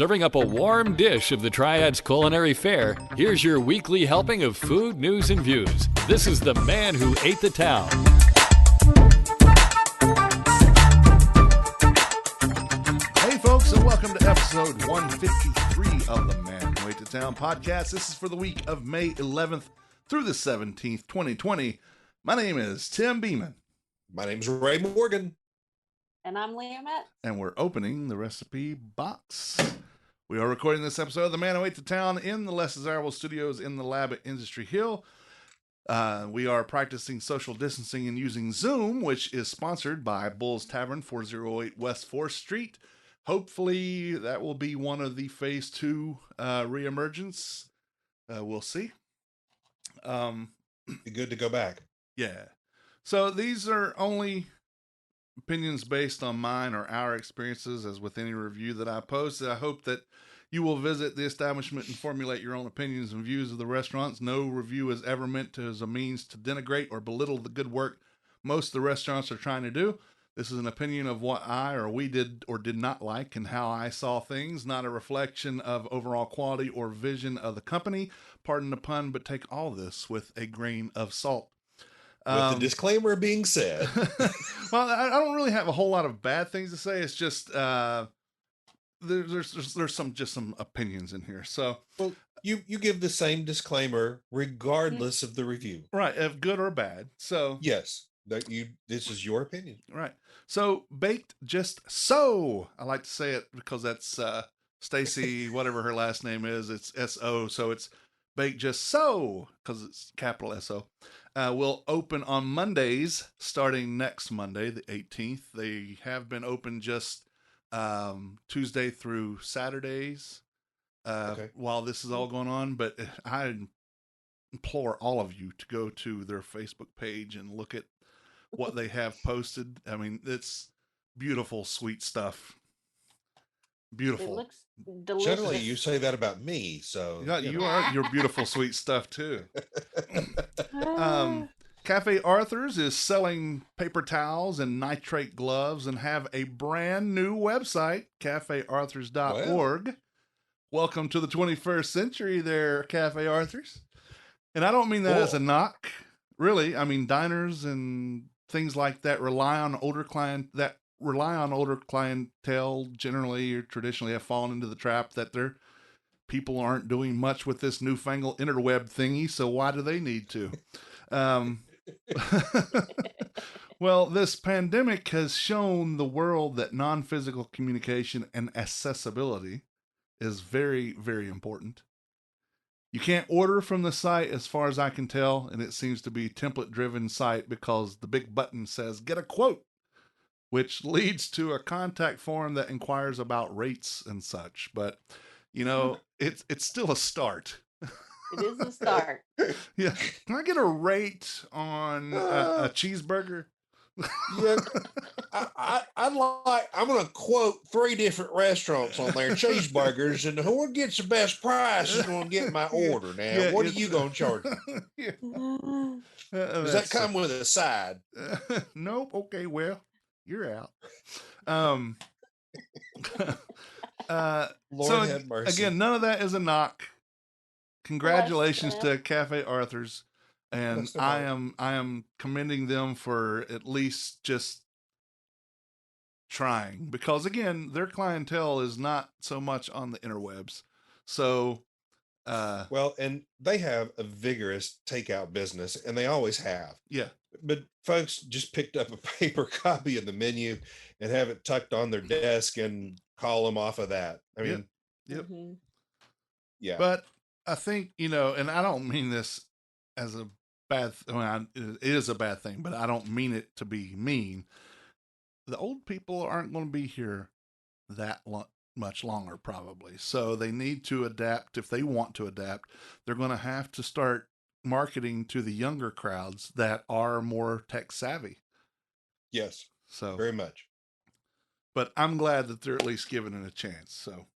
Serving up a warm dish of the Triads culinary fare, here's your weekly helping of food, news, and views. This is The Man Who Ate the Town. Hey folks, and welcome to episode 153 of The Man Who Ate the Town podcast. This is for the week of May 11th through the 17th, 2020. My name is Tim Beeman. My name's Ray Morgan. And I'm Leomette. And we're opening the recipe box. We are recording this episode of The Man Who Ate the Town in the Less Desirable Studios in the lab at Industry Hill. We are practicing social distancing and using Zoom, which is sponsored by Bull's Tavern, 408 West 4th Street. Hopefully that will be one of the phase 2 reemergence. We'll see. Be good to go back. Yeah. So these are only opinions based on mine or our experiences, as with any review that I post. I hope that you will visit the establishment and formulate your own opinions and views of the restaurants. No review is ever meant to as a means to denigrate or belittle the good work most of the restaurants are trying to do. This is an opinion of what I or we did or did not like and how I saw things, not a reflection of overall quality or vision of the company. Pardon the pun, but take all this with a grain of salt. With the disclaimer being said. Well, I don't really have a whole lot of bad things to say. It's just there's some opinions in here. So well, you give the same disclaimer regardless of the review, right? If good or bad. So yes, this is your opinion, right? So baked just so. I like to say it because that's Stacy, whatever her last name is. It's S-O, so it's baked just so because it's capital S-O. Will open on Mondays, starting next Monday, the 18th. They have been open just Tuesday through Saturdays while this is all going on. But I implore all of you to go to their Facebook page and look at what they have posted. I mean, it's beautiful, sweet stuff. Beautiful. It looks delicious. Generally, you say that about me, so you are your beautiful, sweet stuff too. Cafe Arthur's is selling paper towels and nitrate gloves and have a brand new website, cafearthurs.org. Wow. Welcome to the 21st century there, Cafe Arthur's. And I don't mean that as a knock, really. I mean, diners and things like that rely on older clientele generally or traditionally have fallen into the trap that their people aren't doing much with this newfangled interweb thingy, so why do they need to? Well, this pandemic has shown the world that non-physical communication and accessibility is very, very important. You can't order from the site as far as I can tell, and it seems to be a template-driven site because the big button says, get a quote, which leads to a contact form that inquires about rates and such. But, you know, it's still a start. It is a start. Yeah. Can I get a rate on a cheeseburger? Yeah. I'm going to quote 3 different restaurants on there, cheeseburgers, and whoever gets the best price is going to get my order. Now, yeah, what are you going to charge me? Yeah. Does that come with a side? Nope. Okay, well, you're out. Lord so have mercy. Again, none of that is a knock. Congratulations to Cafe Arthur's, and I am commending them for at least just trying, because again, their clientele is not so much on the interwebs. So well, and they have a vigorous takeout business, and they always have. Yeah. But folks just picked up a paper copy of the menu and have it tucked on their desk and call them off of that. I mean, yep. Mm-hmm. Yeah. But I think, you know, and I don't mean this as a bad, it is a bad thing, but I don't mean it to be mean. The old people aren't going to be here that much longer, probably. So they need to adapt. If they want to adapt, they're going to have to start marketing to the younger crowds that are more tech savvy. Yes. So very much. But I'm glad that they're at least giving it a chance. So,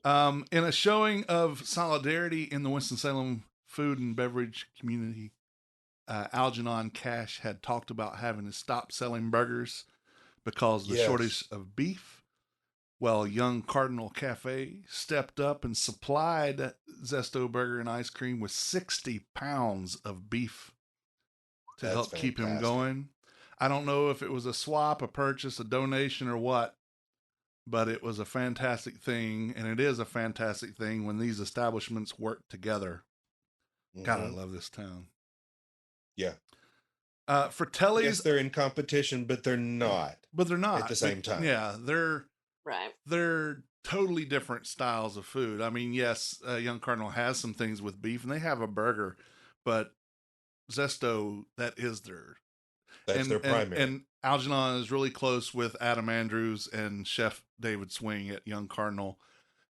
in a showing of solidarity in the Winston-Salem food and beverage community, Algernon Cash had talked about having to stop selling burgers because of the shortage of beef. Well, Young Cardinal Cafe stepped up and supplied Zesto Burger and Ice Cream with 60 pounds of beef to That's help keep him fantastic. going. I don't know if it was a swap, a purchase, a donation, or what, but it was a fantastic thing, and it is a fantastic thing when these establishments work together. God, I Mhm. love this town. Yeah. Yes, Fratelli's, they're in competition, but they're not but they're not at the same time. Yeah, Right. they're totally different styles of food. I mean, yes, Young Cardinal has some things with beef, and they have a burger, but Zesto, that is their That's their primary. and Algernon is really close with Adam Andrews and Chef David Swing at Young Cardinal,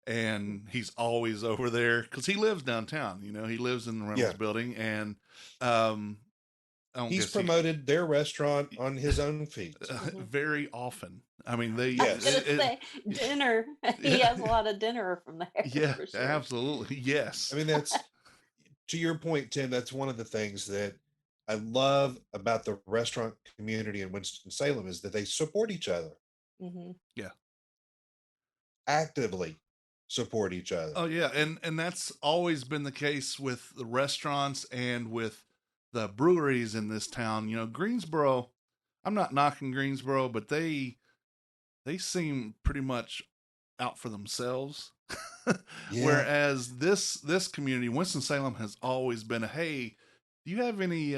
and he's always over there because he lives downtown. You know, he lives in the Reynolds Yeah. building, and I don't He's guess he- promoted their restaurant on his own feet. very often. I mean, they I was Yes. gonna say dinner. He Yeah. has a lot of dinner from there. yeah, for sure. absolutely, yes. I mean, that's to your point, Tim. That's one of the things that I love about the restaurant community in Winston-Salem is that they support each other, Mhm. actively support each other. Oh yeah, and that's always been the case with the restaurants and with the breweries in this town. You know, Greensboro. I'm not knocking Greensboro, but they seem pretty much out for themselves. Yeah. Whereas this community, Winston Salem, has always been a hey, do you have any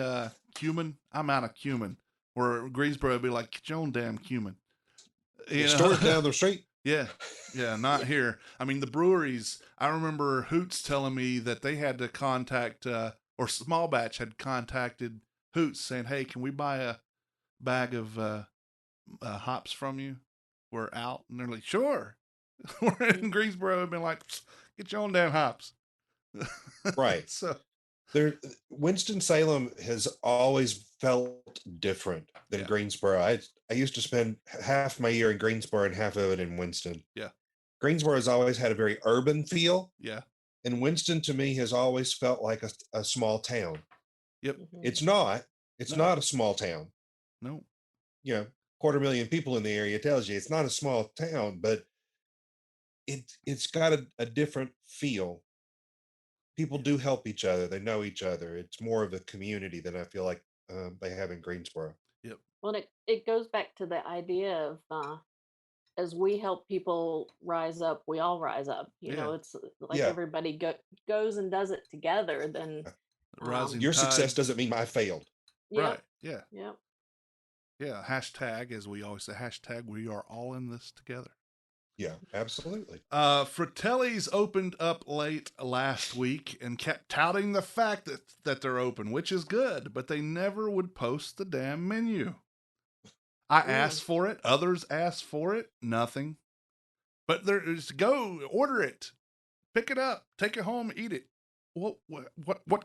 cumin? I'm out of cumin. Or Greensboro would be like, get your own damn cumin. The store down the street. Yeah, not here. I mean, the breweries. I remember Hoots telling me that they had to contact, or Small Batch had contacted Hoots saying, "Hey, can we buy a bag of hops from you? We're out." And they're like, "Sure." We're in Greensboro and been like, "Get your own damn hops." Right. So There, Winston-Salem has always felt different than Yeah. Greensboro. I used to spend half my year in Greensboro and half of it in Winston. Yeah. Greensboro has always had a very urban feel, yeah, and Winston to me has always felt like a small town. Mhm. It's not. It's No. not a small town. no, You know, 250,000 people in the area tells you it's not a small town, but it's got a different feel. People do help each other. They know each other. It's more of a community than I feel like they have in Greensboro. Well, it goes back to the idea of as we help people rise up, we all rise up. You know, Yeah. it's like Yeah. everybody goes and does it together. Then rising Your tide. success doesn't mean I failed. yep, Right? Yeah, yep. yeah. Hashtag, as we always say, hashtag. We are all in this together. Yeah, absolutely. Fratelli's opened up late last week and kept touting the fact that they're open, which is good, but they never would post the damn menu. I asked for it, others asked for it, nothing. But there's go order it, pick it up, take it home, eat it. What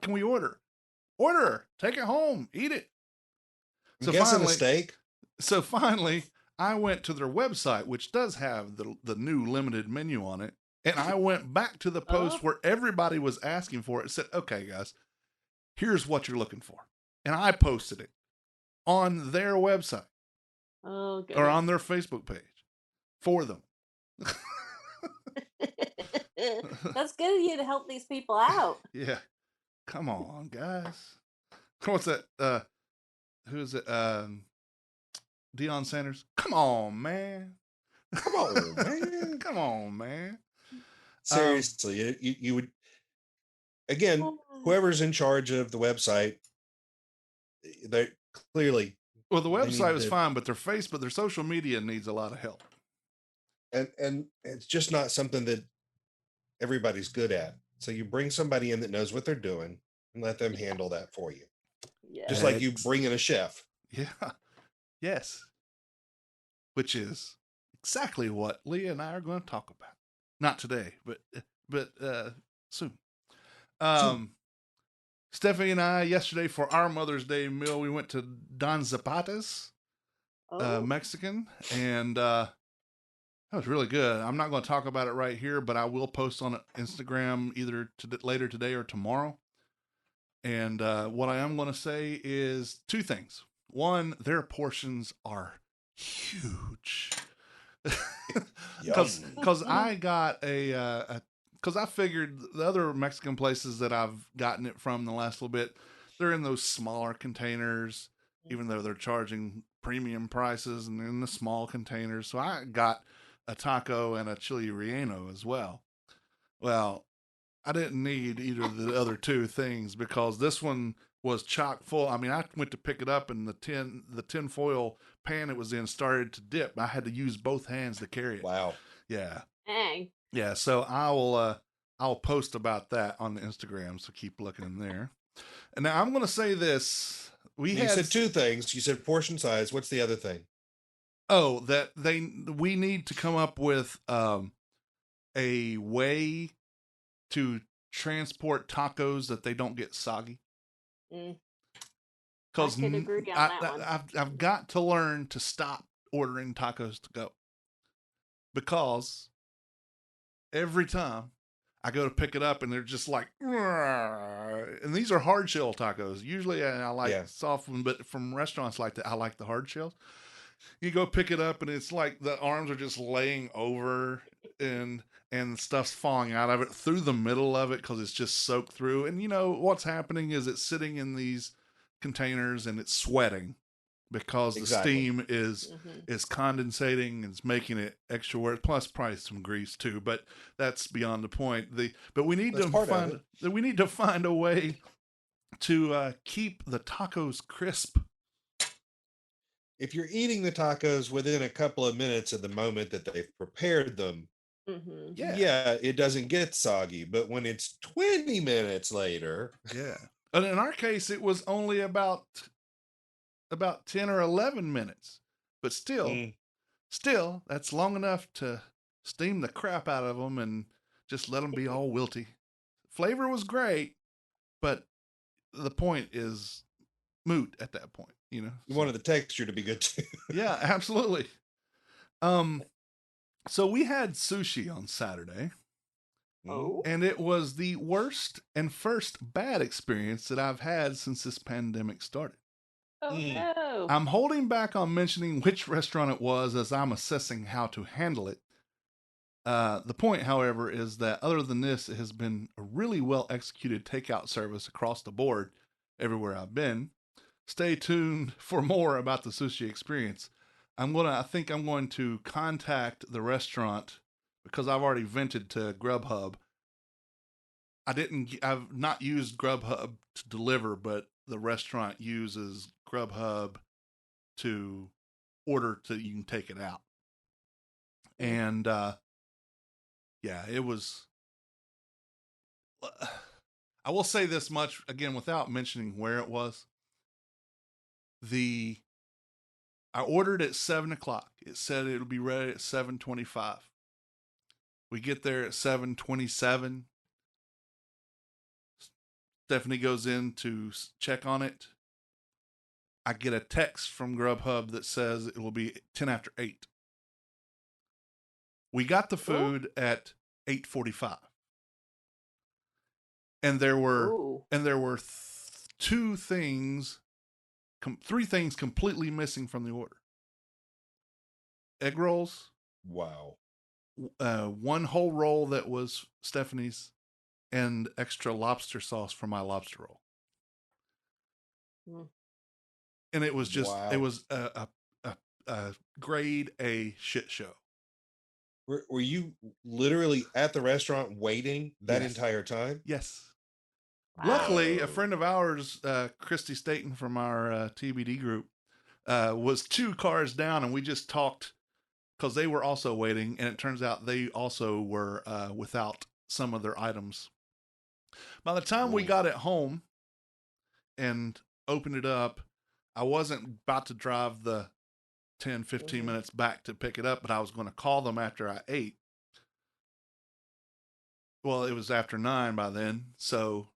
can we order? Order, take it home, eat it. I'm guessing a steak. So finally, I went to their website, which does have the new limited menu on it, and I went back to the post Oh. where everybody was asking for it. It said, "Okay, guys, here's what you're looking for," and I posted it on their website Oh, good. or on their Facebook page for them. That's good of you to help these people out. Yeah, come on, guys. What's that? Who is it? Deion Sanders. Come on, man. Come on, man. Come on, man. Seriously, you would again, whoever's in charge of the website, they clearly Well, the They website need was to- fine, but their social media needs a lot of help. and it's just not something that everybody's good at. So you bring somebody in that knows what they're doing and let them handle that for you. Yeah. Just like you bring in a chef. Yeah. Yes. Which is exactly what Leah and I are going to talk about. Not today, but soon. Stephanie and I, yesterday for our Mother's Day meal, we went to Don Zapatas, Oh, Mexican, and that was really good. I'm not going to talk about it right here, but I will post on Instagram either later today or tomorrow. And what I am going to say is two things. One, their portions are huge. because Yum. because I got because I figured the other Mexican places that I've gotten it from the last little bit, they're in those smaller containers, even though they're charging premium prices and in the small containers. So I got a taco and a chili relleno as well. Well, I didn't need either of the other two things because this one was chock full. I mean, I went to pick it up and the tin foil pan it was in started to dip. I had to use both hands to carry it. Wow. Yeah. Dang. Yeah, so I'll post about that on the Instagram, so keep looking in there. And now I'm going to say this. You said two things. You said portion size. What's the other thing? Oh, that we need to come up with a way to transport tacos that they don't get soggy. Mm. Because I could agree on that one. I've got to learn to stop ordering tacos to go. Because every time I go to pick it up and they're just like, and these are hard shell tacos. Usually I like soft ones, but from restaurants like that, I like the hard shells. You go pick it up and it's like the arms are just laying over and stuff's falling out of it through the middle of it because it's just soaked through. And you know what's happening is it's sitting in these containers and it's sweating because the steam is condensating and it's making it extra work. Plus, probably some grease too, but that's beyond the point. But we need to find a way to keep the tacos crisp. If you're eating the tacos within a couple of minutes of the moment that they've prepared them, it doesn't get soggy. But when it's 20 minutes later, and in our case, it was only about 10 or 11 minutes, but still that's long enough to steam the crap out of them and just let them be all wilty. Flavor was great, but the point is moot at that point, you know. You wanted the texture to be good too. Yeah, absolutely. So we had sushi on Saturday. Oh. And it was the worst and first bad experience that I've had since this pandemic started. Oh no. I'm holding back on mentioning which restaurant it was as I'm assessing how to handle it. The point, however, is that other than this, it has been a really well executed takeout service across the board everywhere I've been. Stay tuned for more about the sushi experience. I think I'm going to contact the restaurant because I've already vented to Grubhub. I've not used Grubhub to deliver, but the restaurant uses Grubhub to order you can take it out. And, it was, I will say this much again, without mentioning where it was. I ordered at 7:00. It said it would be ready at 7:25. We get there at 7:27. Stephanie goes in to check on it. I get a text from Grubhub that says it will be 10 after 8. We got the food at 8:45. And there were three things completely missing from the order. Egg rolls. Wow. One whole roll that was Stephanie's and extra lobster sauce for my lobster roll. And it was just, it was a grade A shit show. Were you literally at the restaurant waiting that entire time? Yes. Wow. Luckily, a friend of ours, Christy Staten from our TBD group, was 2 cars down, and we just talked because they were also waiting, and it turns out they also were without some of their items. By the time we got it home and opened it up, I wasn't about to drive the 10, 15 minutes back to pick it up, but I was going to call them after I ate. Well, it was after 9 by then, so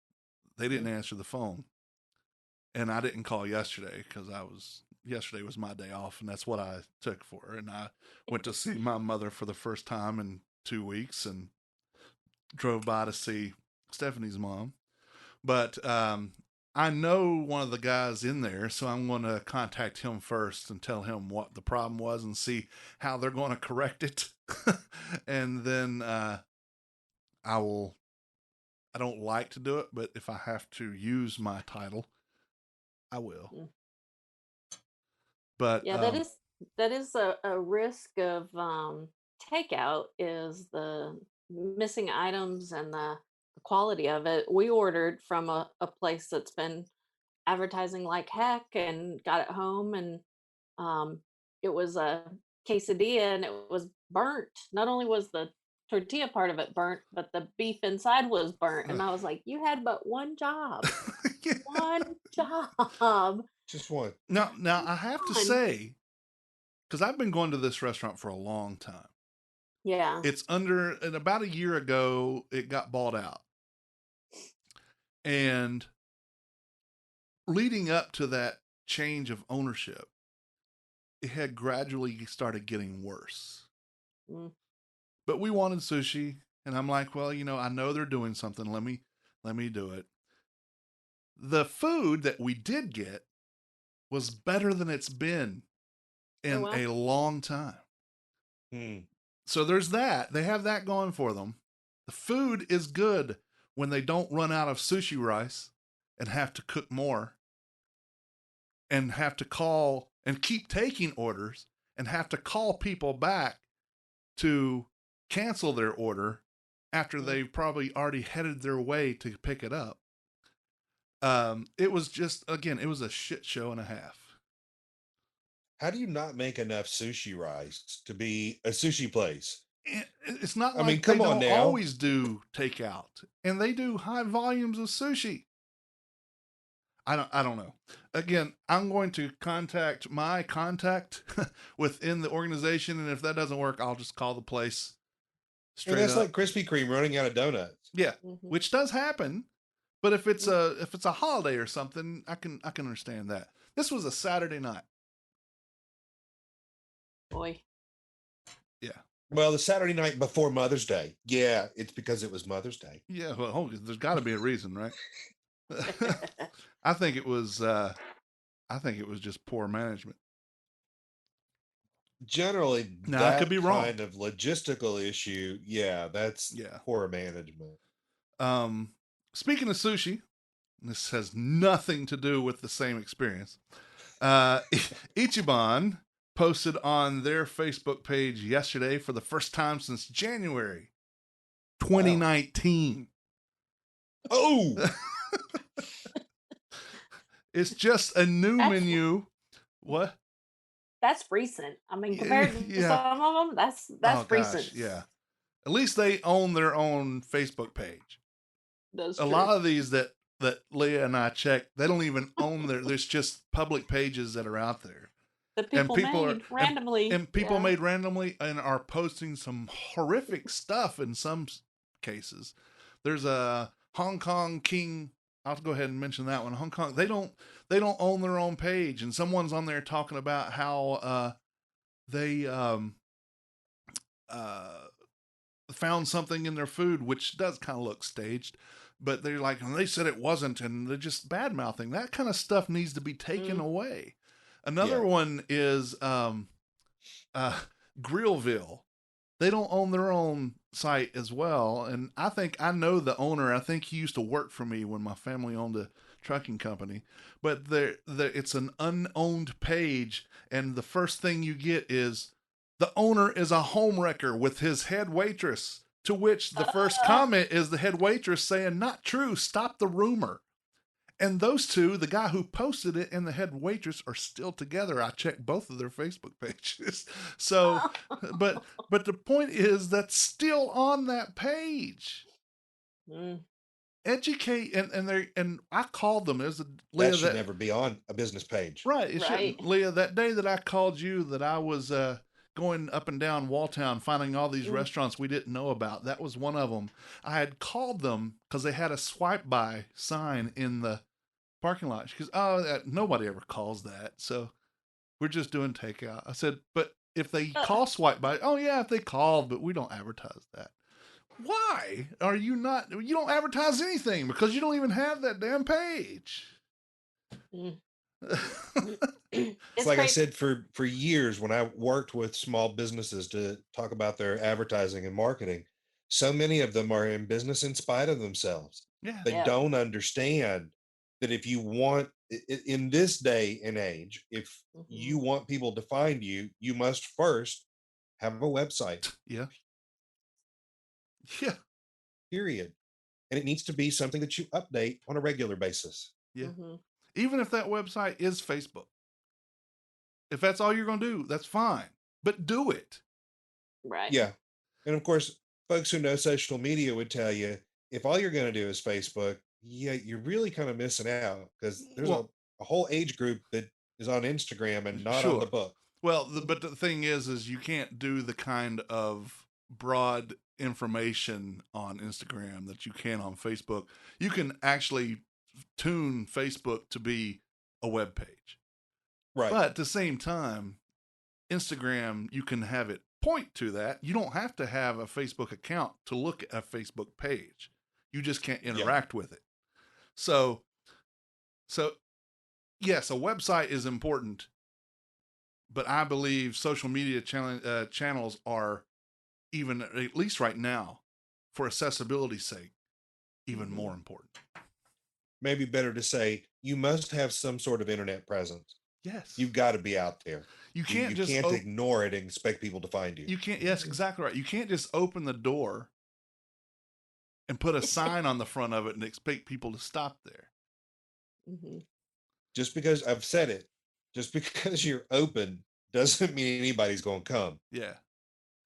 they didn't answer the phone. And I didn't call yesterday because yesterday was my day off, and that's what I took for. And I went to see my mother for the first time in 2 weeks and drove by to see Stephanie's mom. But I know one of the guys in there, so I'm going to contact him first and tell him what the problem was and see how they're going to correct it. And then I will. I don't like to do it, but if I have to use my title, I will. Mm. But Yeah, that is a risk of takeout is the missing items and the quality of it. We ordered from a place that's been advertising like heck and got it home, and um it was a quesadilla and it was burnt. Not only was the tortilla part of it burnt, but the beef inside was burnt. And I was like, you had but one job. Yeah. One job. Just one. Now I have to One. say, because I've been going to this restaurant for a long time. Yeah. It's and about a year ago, it got bought out. And leading up to that change of ownership, it had gradually started getting worse. Mm. But we wanted sushi, and I'm like, well, I know they're doing something. Let me do it. The food that we did get was better than it's been in wow. a long time. Hmm. So there's that. They have that going for them. The food is good when they don't run out of sushi rice and have to cook more and have to call and keep taking orders and have to call people back to cancel their order after they've probably already headed their way to pick it up. It was just, again, it was a shit show and a half. How do you not make enough sushi rice to be a sushi place? It's not I like mean, come they on don't now. always do takeout, and they do high volumes of sushi. I don't know. Again, I'm going to contact my contact within the organization, and if that doesn't work, I'll just call the place And straight that's up. like Krispy Kreme running out of donuts. Yeah, Mhm. which does happen. But if it's a holiday or something, I can understand that. This was a Saturday night. Boy. Yeah. Well, the Saturday night before Mother's Day. Yeah, it's because it was Mother's Day. Yeah, well, there's got to be a reason, right? I think it was just poor management. Generally, Now, I that could be wrong. kind of logistical issue, that's poor management. Speaking of sushi, this has nothing to do with the same experience. Ichiban posted on their Facebook page yesterday for the first time since January 2019. Oh, It's just a new menu. What? That's recent. I mean, compared to some of them, that's recent. Gosh, yeah. At least they own their own Facebook page. That's a true. lot of these that Leah and I checked, they don't even own there's just public pages that are out there. The people made randomly. And people made randomly and are posting some horrific stuff in some cases. There's a Hong Kong King. I'll go ahead and mention that one. Hong Kong, they don't own their own page, and someone's on there talking about how they found something in their food which does kind of look staged, but they're like, and they said it wasn't, and they're just bad mouthing. That kind of stuff needs to be taken away. Another one is Grillville. They don't own their own site as well. And I think I know the owner. I think he used to work for me when my family owned a trucking company. But it's an unowned page. And the first thing you get is the owner is a homewrecker with his head waitress. To which the first comment is the head waitress saying, "Not true. Stop the rumor." And those two, the guy who posted it and the head waitress, are still together. I checked both of their Facebook pages. So, but the point is that's still on that page. Educate and I called them. There's Leah that should never be on a business page, right? It shouldn't. Leah, that day that I called you, that I was going up and down Walltown finding all these restaurants we didn't know about. That was one of them. I had called them because they had a swipe by sign in the parking lot. She goes, nobody ever calls that. So we're just doing takeout. I said, but if they call swipe by, if they called, but we don't advertise that. Why are you not? You don't advertise anything because you don't even have that damn page. Mm. It's It's like I great. said for years when I worked with small businesses to talk about their advertising and marketing, so many of them are in business in spite of themselves. Yeah. They Yep. don't understand that if you want in this day and age, if Hmm. you want people to find you, you must first have a website, Yeah. Yeah. period. And it needs to be something that you update on a regular basis. Yeah. Hmm. Even if that website is Facebook, if that's all you're going to do, that's fine. But do it. Right. Yeah. And of course, folks who know social media would tell you if all you're going to do is Facebook, yeah, you're really kind of missing out because there's Well, a whole age group that is on Instagram and not on the sure. book. Well, but the thing is you can't do the kind of broad information on Instagram that you can on Facebook. You can actually tune Facebook to be a web page. Right. But at the same time, Instagram, you can have it point to that. You don't have to have a Facebook account to look at a Facebook page. You just can't Yeah. interact with it. So yes, a website is important, but I believe social media channels are, even at least right now, for accessibility's sake, even Mhm. more important. Maybe better to say you must have some sort of internet presence. Yes. You've got to be out there. You can't You just can't ignore it and expect people to find you. you can't. Yes, exactly right. You can't just open the door and put a sign on the front of it and expect people to stop there. Hmm. Just because I've said it, just because you're open doesn't mean anybody's going to come. Yeah.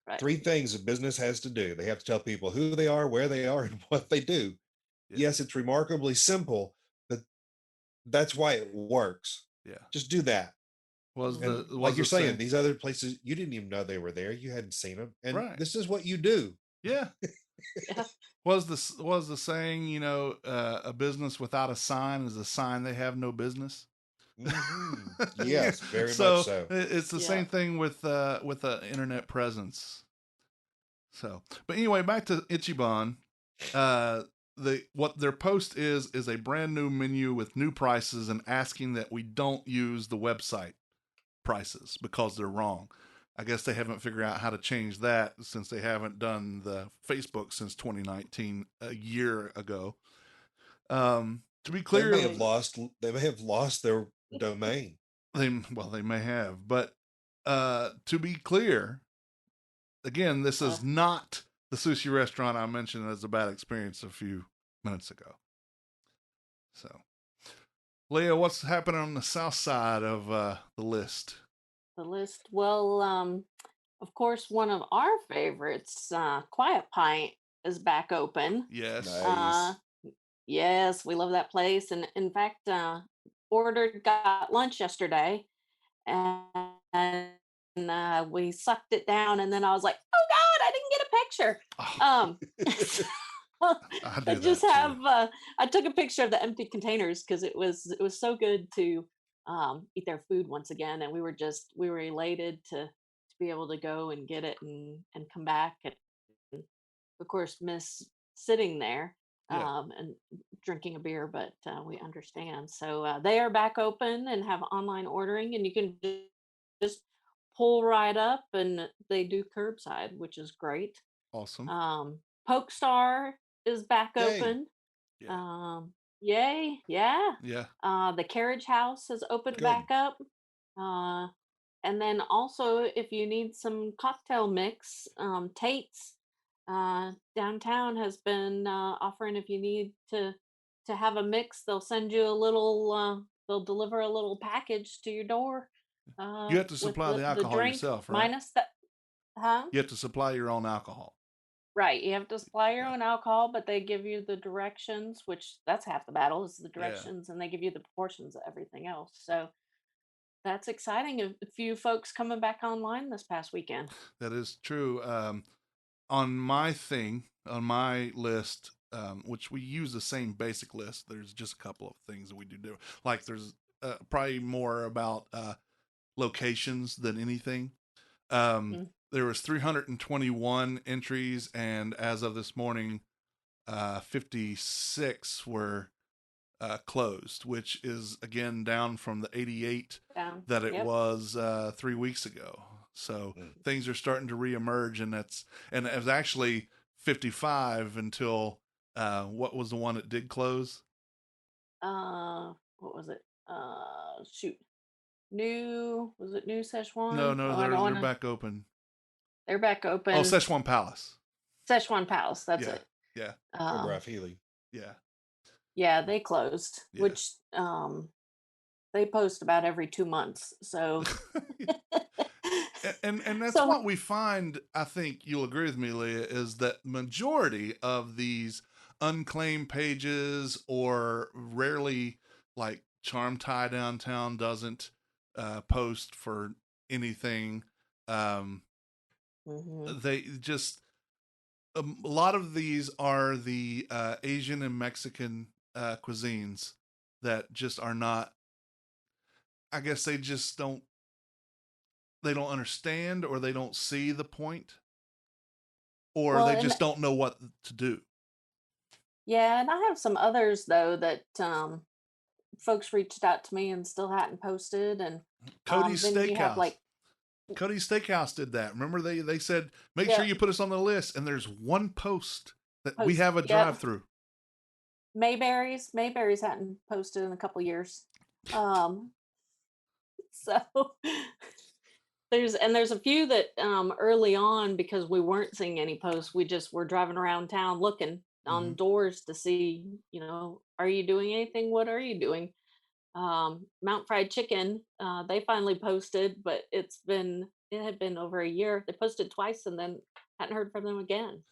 Right. 3 things a business has to do. They have to tell people who they are, where they are, and what they do. Yeah. Yes, it's remarkably simple, but that's why it works. Yeah. Just do that. Was And the like was you're the saying, same. these other places, you didn't even know they were there. You hadn't seen them. And Right. this is what you do. Yeah. Yeah. Was the saying, a business without a sign is a sign they have no business? Yes, very So much so. it's the Yeah. same thing with a internet presence. So, but anyway, back to Ichiban. What their post is a brand new menu with new prices and asking that we don't use the website prices because they're wrong. I guess they haven't figured out how to change that since they haven't done the Facebook since 2019, a year ago. To be They clear, may have lost their domain. they may have, but to be clear, again, this is not the sushi restaurant I mentioned as a bad experience a few minutes ago. So, Leah, what's happening on the south side of the list? The list. Well, of course, one of our favorites, Quiet Pint, is back open. Yes. Nice. Yes, we love that place. And in fact, got lunch yesterday, and we sucked it down. And then I was like, "Oh God, I didn't get a picture." Oh, I do I just that too. have. I took a picture of the empty containers because it was so good to eat their food once again, and we were elated to be able to go and get it and come back, and of course miss sitting there Yeah. and drinking a beer, but we understand. So they are back open and have online ordering, and you can just pull right up, and they do curbside, which is great. Awesome. Pokestar is back Yay. open. Yeah. Yay, yeah. Yeah. The Carriage House has opened Good. back up. Uh, and then also, if you need some cocktail mix, Tate's downtown has been offering, if you need to have a mix, they'll send you a little. They'll deliver a little package to your door. You have to With supply the alcohol drink yourself, right? minus that, huh? You have to supply your own alcohol. Right, you have to supply your Yeah. own alcohol, but they give you the directions, which that's half the battle is the Yeah. directions, and they give you the proportions of everything else. So that's exciting. A few folks coming back online this past weekend. That is true. On my list, which we use the same basic list, there's just a couple of things that we do. Like there's probably more about locations than anything. Mhm. There was 321 entries, and as of this morning, 56 were closed, which is again down from the 88 Down. that it Yep. was 3 weeks ago. So Mm. things are starting to reemerge, and it was actually 55 until what was the one that did close? What was it? Shoot. New was it New No, Szechuan? no, Oh, I don't they're want to. back open. They're back Oh, open. Szechuan Palace. Szechuan Palace. That's Yeah, it. yeah, Over Um, off Healy. yeah, yeah, they closed, yeah. which they post about every 2 months. So, And that's so what we find. I think you'll agree with me, Leah, is that majority of these unclaimed pages, or rarely, like Charm Tie Downtown doesn't post for anything. Um, mhm. they just a lot of these are the Asian and Mexican cuisines that just are not. I guess they just don't. They don't understand, or they don't see the point, or Well, they and just don't know what to do. yeah, and I have some others though that folks reached out to me and still hadn't posted, and Cody's then you have Steakhouse. like, Cody's Steakhouse did that. Remember they said make sure yeah, you put us on the list, and there's one post that we post, have a yep. drive through. Mayberries hadn't posted in a couple years. Um, so there's a few that early on, because we weren't seeing any posts, we just were driving around town looking Mm-hmm. on doors to see, are you doing anything? What are you doing? Mount Fried Chicken, they finally posted, but it had been over a year. They posted twice and then hadn't heard from them again.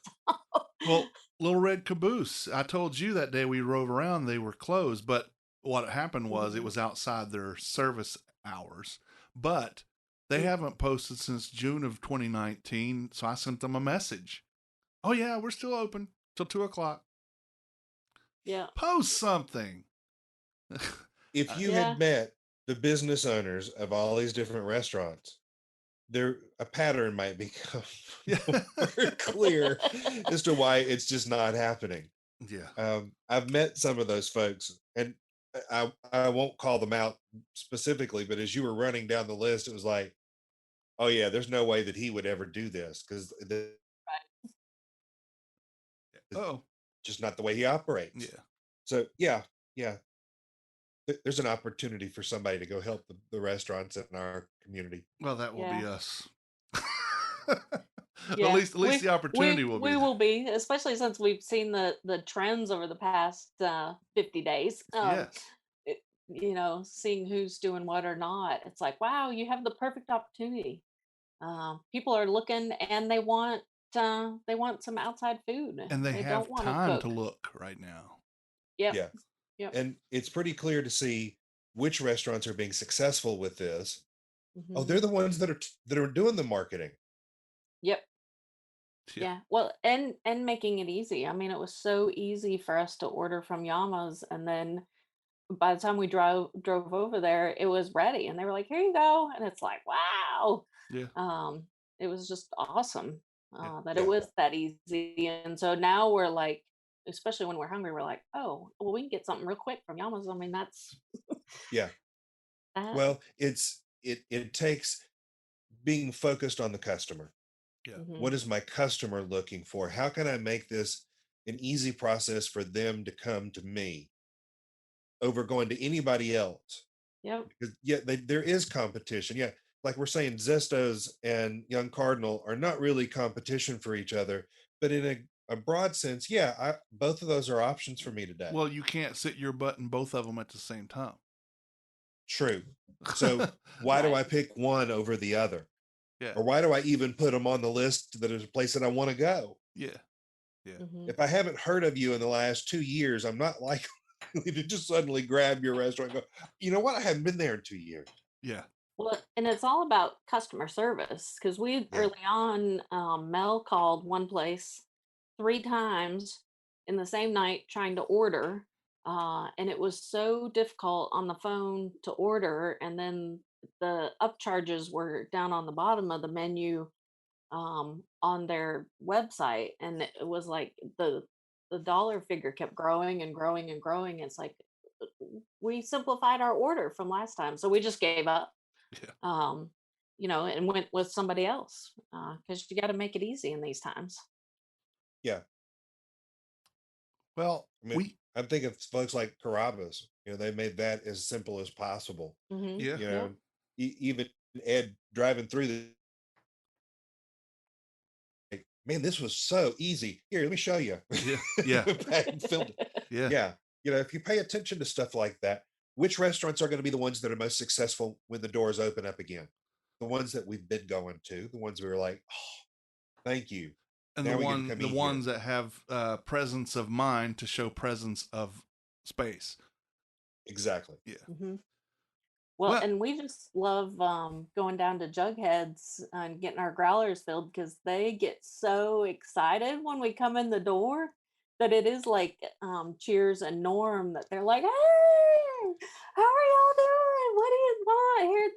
Well, Little Red Caboose, I told you that day we drove around, they were closed, but what happened was it Mhm. was outside their service hours. But they Mm, haven't posted since June of 2019, so I sent them a message. Oh yeah, we're still open till 2 o'clock. yeah, Post something. If you yeah, had met the business owners of all these different restaurants, there a pattern might become Yeah. more clear as to why it's just not happening. Yeah. I've met some of those folks, and I won't call them out specifically, but as you were running down the list, it was like, oh yeah, there's no way that he would ever do this, because Oh, just not the way he operates. yeah. So yeah, yeah, there's an opportunity for somebody to go help the restaurants in our community. Well, that will yeah, be us. At yeah. least the opportunity will be We there. will be, especially since we've seen the trends over the past 50 days. Yes. It, seeing who's doing what or not. It's like, wow, you have the perfect opportunity. People are looking and they want some outside food. And they They don't have want to time to cook. look right now. Yep, Yeah, yep, and it's pretty clear to see which restaurants are being successful with this. Oh, hmm they're the ones that are doing the marketing. yep, Yeah. yeah. Well, and making it easy. I mean, it was so easy for us to order from Yama's, and then by the time we drove over there, it was ready, and they were like, "Here you go," and it's like, wow. Yeah. Um, it was just awesome Yeah. that it Yeah. was that easy, and so now we're like, especially when we're hungry, we're like, oh, well, we can get something real quick from Yama's. I mean, that's Yeah. that. Well, it takes being focused on the customer. Yeah. Hmm. What is my customer looking for? How can I make this an easy process for them to come to me over going to anybody else? Yep. Because yeah, there is competition. Yeah, like we're saying, Zestos and Young Cardinal are not really competition for each other, but in a broad sense, yeah, both of those are options for me today. Well, you can't sit your butt in both of them at the same time. True. So why do Right. I pick one over the other? Yeah. Or why do I even put them on the list that is a place that I want to go? Yeah. Yeah. Hmm. If I haven't heard of you in the last 2 years, I'm not likely to just suddenly grab your restaurant and go, you know what? I haven't been there in 2 years. Yeah. Well, and it's all about customer service, because we Yeah. early on, Mel called one place 3 times in the same night trying to order, and it was so difficult on the phone to order, and then the upcharges were down on the bottom of the menu on their website, and it was like the dollar figure kept growing and growing and growing. It's like, we simplified our order from last time, so we just gave up. Yeah. And went with somebody else because you got to make it easy in these times. Yeah. Well, I mean, I'm thinking of folks like Carrabba's. They made that as simple as possible. yeah, You Yep. know, even Ed driving through like, man, this was so easy. Here, let me show you. yeah, yeah, Back and filmed it. yeah, Yeah. If you pay attention to stuff like that, which restaurants are going to be the ones that are most successful when the doors open up again? The ones that we've been going to, the ones we were like, oh, thank you. And Now we can come the eat here. ones that have presence of mind to show presence of space. Exactly. Yeah. Mhm. Well, Well, and we just love going down to Jughead's and getting our growlers filled because they get so excited when we come in the door that it is like Cheers and Norm that they're like, "Hey, how are y'all doing? What do you want here?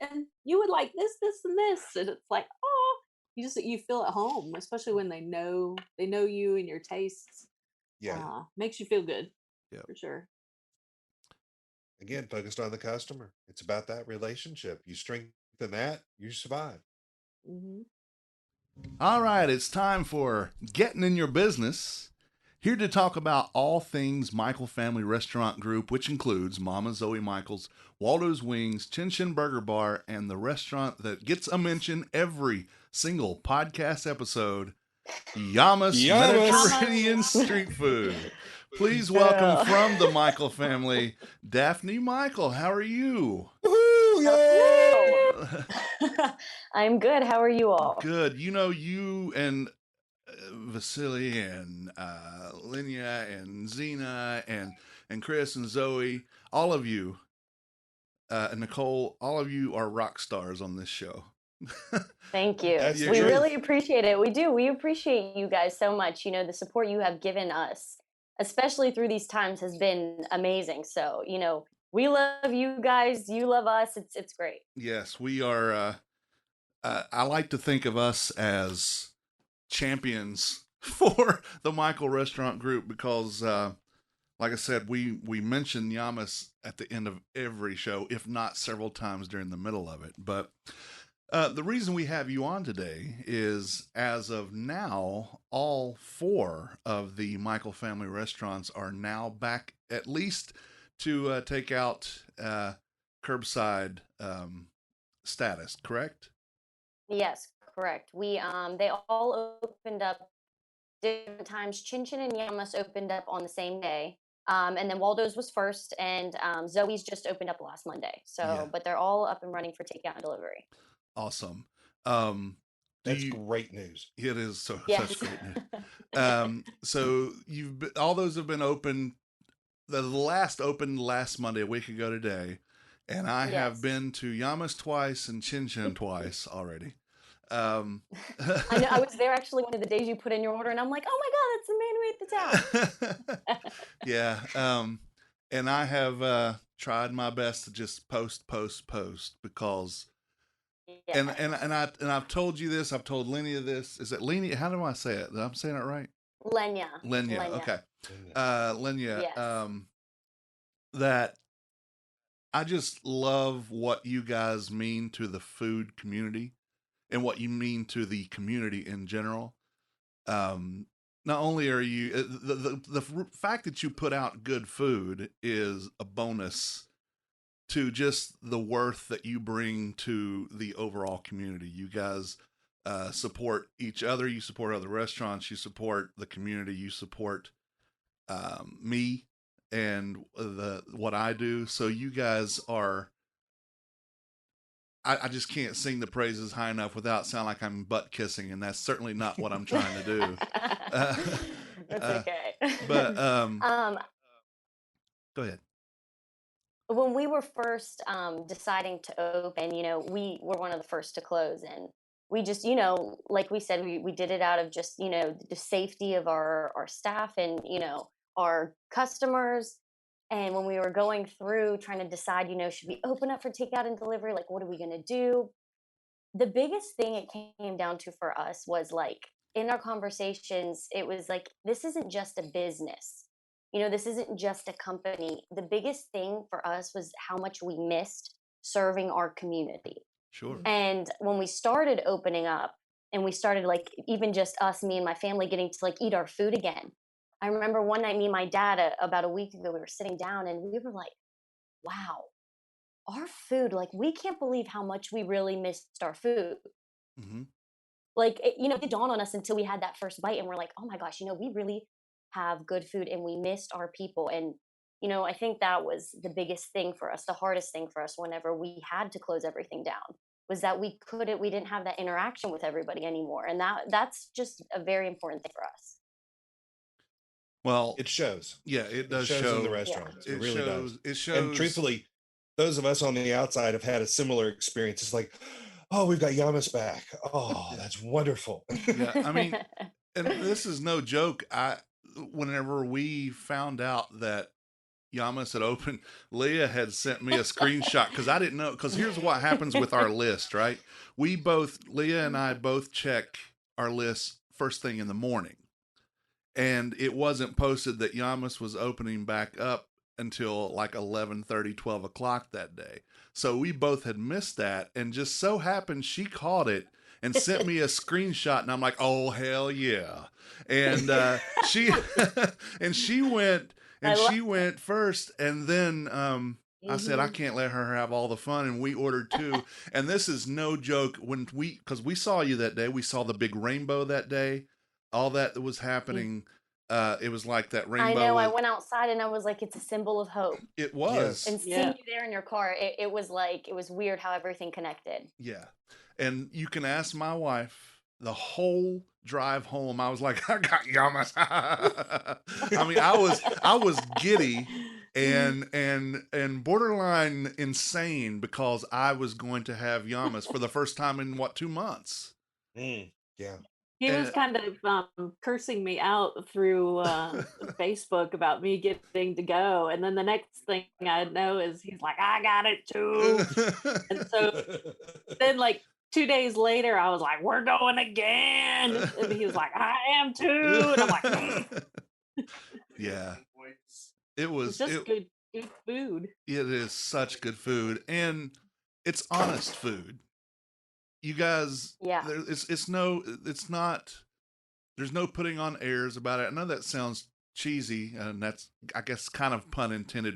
And you would like this, and this." And it's like, oh, you feel at home, especially when they know you and your tastes. Yeah. Makes you feel good yeah. for sure. Again, focused on the customer. It's about that relationship. You strengthen that, you survive. Hmm. All right, it's time for Getting in Your Business. Here to talk about all things Michael Family Restaurant Group, which includes Mama Zoe Michaels, Waldo's Wings, Chin Chin Burger Bar, and the restaurant that gets a mention every single podcast episode, Yamas Yamas. Mediterranean Street Food. Please welcome from the Michael family, Daphne Michael. How are you? Woohoo! Yay! Hello. I'm good. How are you all? Good. You and Vasily and Linya and Zena and Chris and Zoe, all of you, and Nicole, all of you are rock stars on this show. Thank you. That's the We truth. really appreciate it. We do. We appreciate you guys so much. The support you have given us, especially through these times, has been amazing. So, we love you guys. You love us. It's great. Yes, we are. I like to think of us as champions for the Michael Restaurant Group because, like I said, we mention Yamas at the end of every show, if not several times during the middle of it. But the reason we have you on today is, as of now, all 4 of the Michael family restaurants are now back, at least to take out curbside status. Correct? Yes, correct. They all opened up different times. Chin Chin and Yamas opened up on the same day. And then Waldo's was first, and Zoe's just opened up last Monday. So, Yeah. but they're all up and running for takeout and delivery. Awesome. That's great news. It is such Yes. great news. So all those have been open. The last opened last Monday, a week ago today, and I have Yes. been to Yamas twice and Chin Chin twice already. I know. I was there actually one of the days you put in your order, and I'm like, oh my God, that's the man who ate the town. Yeah. And I have tried my best to just post because and I've told you this, I've told Lenia this. Is it Lenia? How do I say it? I'm saying it right? Lenya. Lenya. Okay. Lenya, Yes. that I just love what you guys mean to the food community and what you mean to the community in general. Not only are you the fact that you put out good food is a bonus to just the worth that you bring to the overall community. You guys support each other, you support other restaurants, you support the community, you support me and what I do. So you guys are. I just can't sing the praises high enough without sound like I'm butt kissing, and that's certainly not what I'm trying to do. That's okay. But go ahead. When we were first deciding to open, we were one of the first to close, and we just, like we said, we did it out of just, the safety of our staff and, our customers. And when we were going through trying to decide, should we open up for takeout and delivery? Like, what are we going to do? The biggest thing it came down to for us was like in our conversations, it was like, this isn't just a business. this isn't just a company. The biggest thing for us was how much we missed serving our community. Sure. And when we started opening up and we started like even just us, me and my family getting to like eat our food again. I remember one night, me and my dad, about a week ago, we were sitting down and we were like, wow, our food, like we can't believe how much we really missed our food. Hmm. Like, it didn't dawn on us until we had that first bite and we're like, oh my gosh, we really have good food and we missed our people. And, I think that was the biggest thing for us, the hardest thing for us whenever we had to close everything down was that we didn't have that interaction with everybody anymore. And that's just a very important thing for us. Well, It shows. yeah, it It does shows show. in the restaurants. It It really does. shows. It And shows. truthfully, those of us on the outside have had a similar experience. It's like, oh, we've got Yamas back. Oh, that's wonderful. Yeah, I mean, and this is no joke. Whenever we found out that Yamas had opened, Leah had sent me a screenshot because I didn't know. Because here's what happens with our list, right? Leah and I both check our list first thing in the morning. And it wasn't posted that Yamas was opening back up until like 11:30, 12 o'clock that day. So we both had missed that. And just so happened she caught it and sent me a screenshot. And I'm like, oh, hell yeah. And she and she went. And she went first, and then I said, I can't let her have all the fun, and we ordered two. And this is no joke. Because we saw you that day, we saw the big rainbow that day, all that was happening. It was like that rainbow. I know. I went outside and I was like, it's a symbol of hope. It was. And seeing you there in your car, it was like, it was weird how everything connected. Yeah. And you can ask my wife. The whole drive home, I was like, I got Yamas. I mean, I was giddy and borderline insane because I was going to have Yamas for the first time in 2 months. Yeah. He was kind of cursing me out through Facebook about me getting to go. And then the next thing I know is he's like, I got it too. And so then like 2 days later, I was like, we're going again. And he was like, I am too. And I'm like, yeah. It was just good food. It is such good food. And it's honest food. You guys, there's no putting on airs about it. I know that sounds cheesy, and that's, I guess, kind of pun intended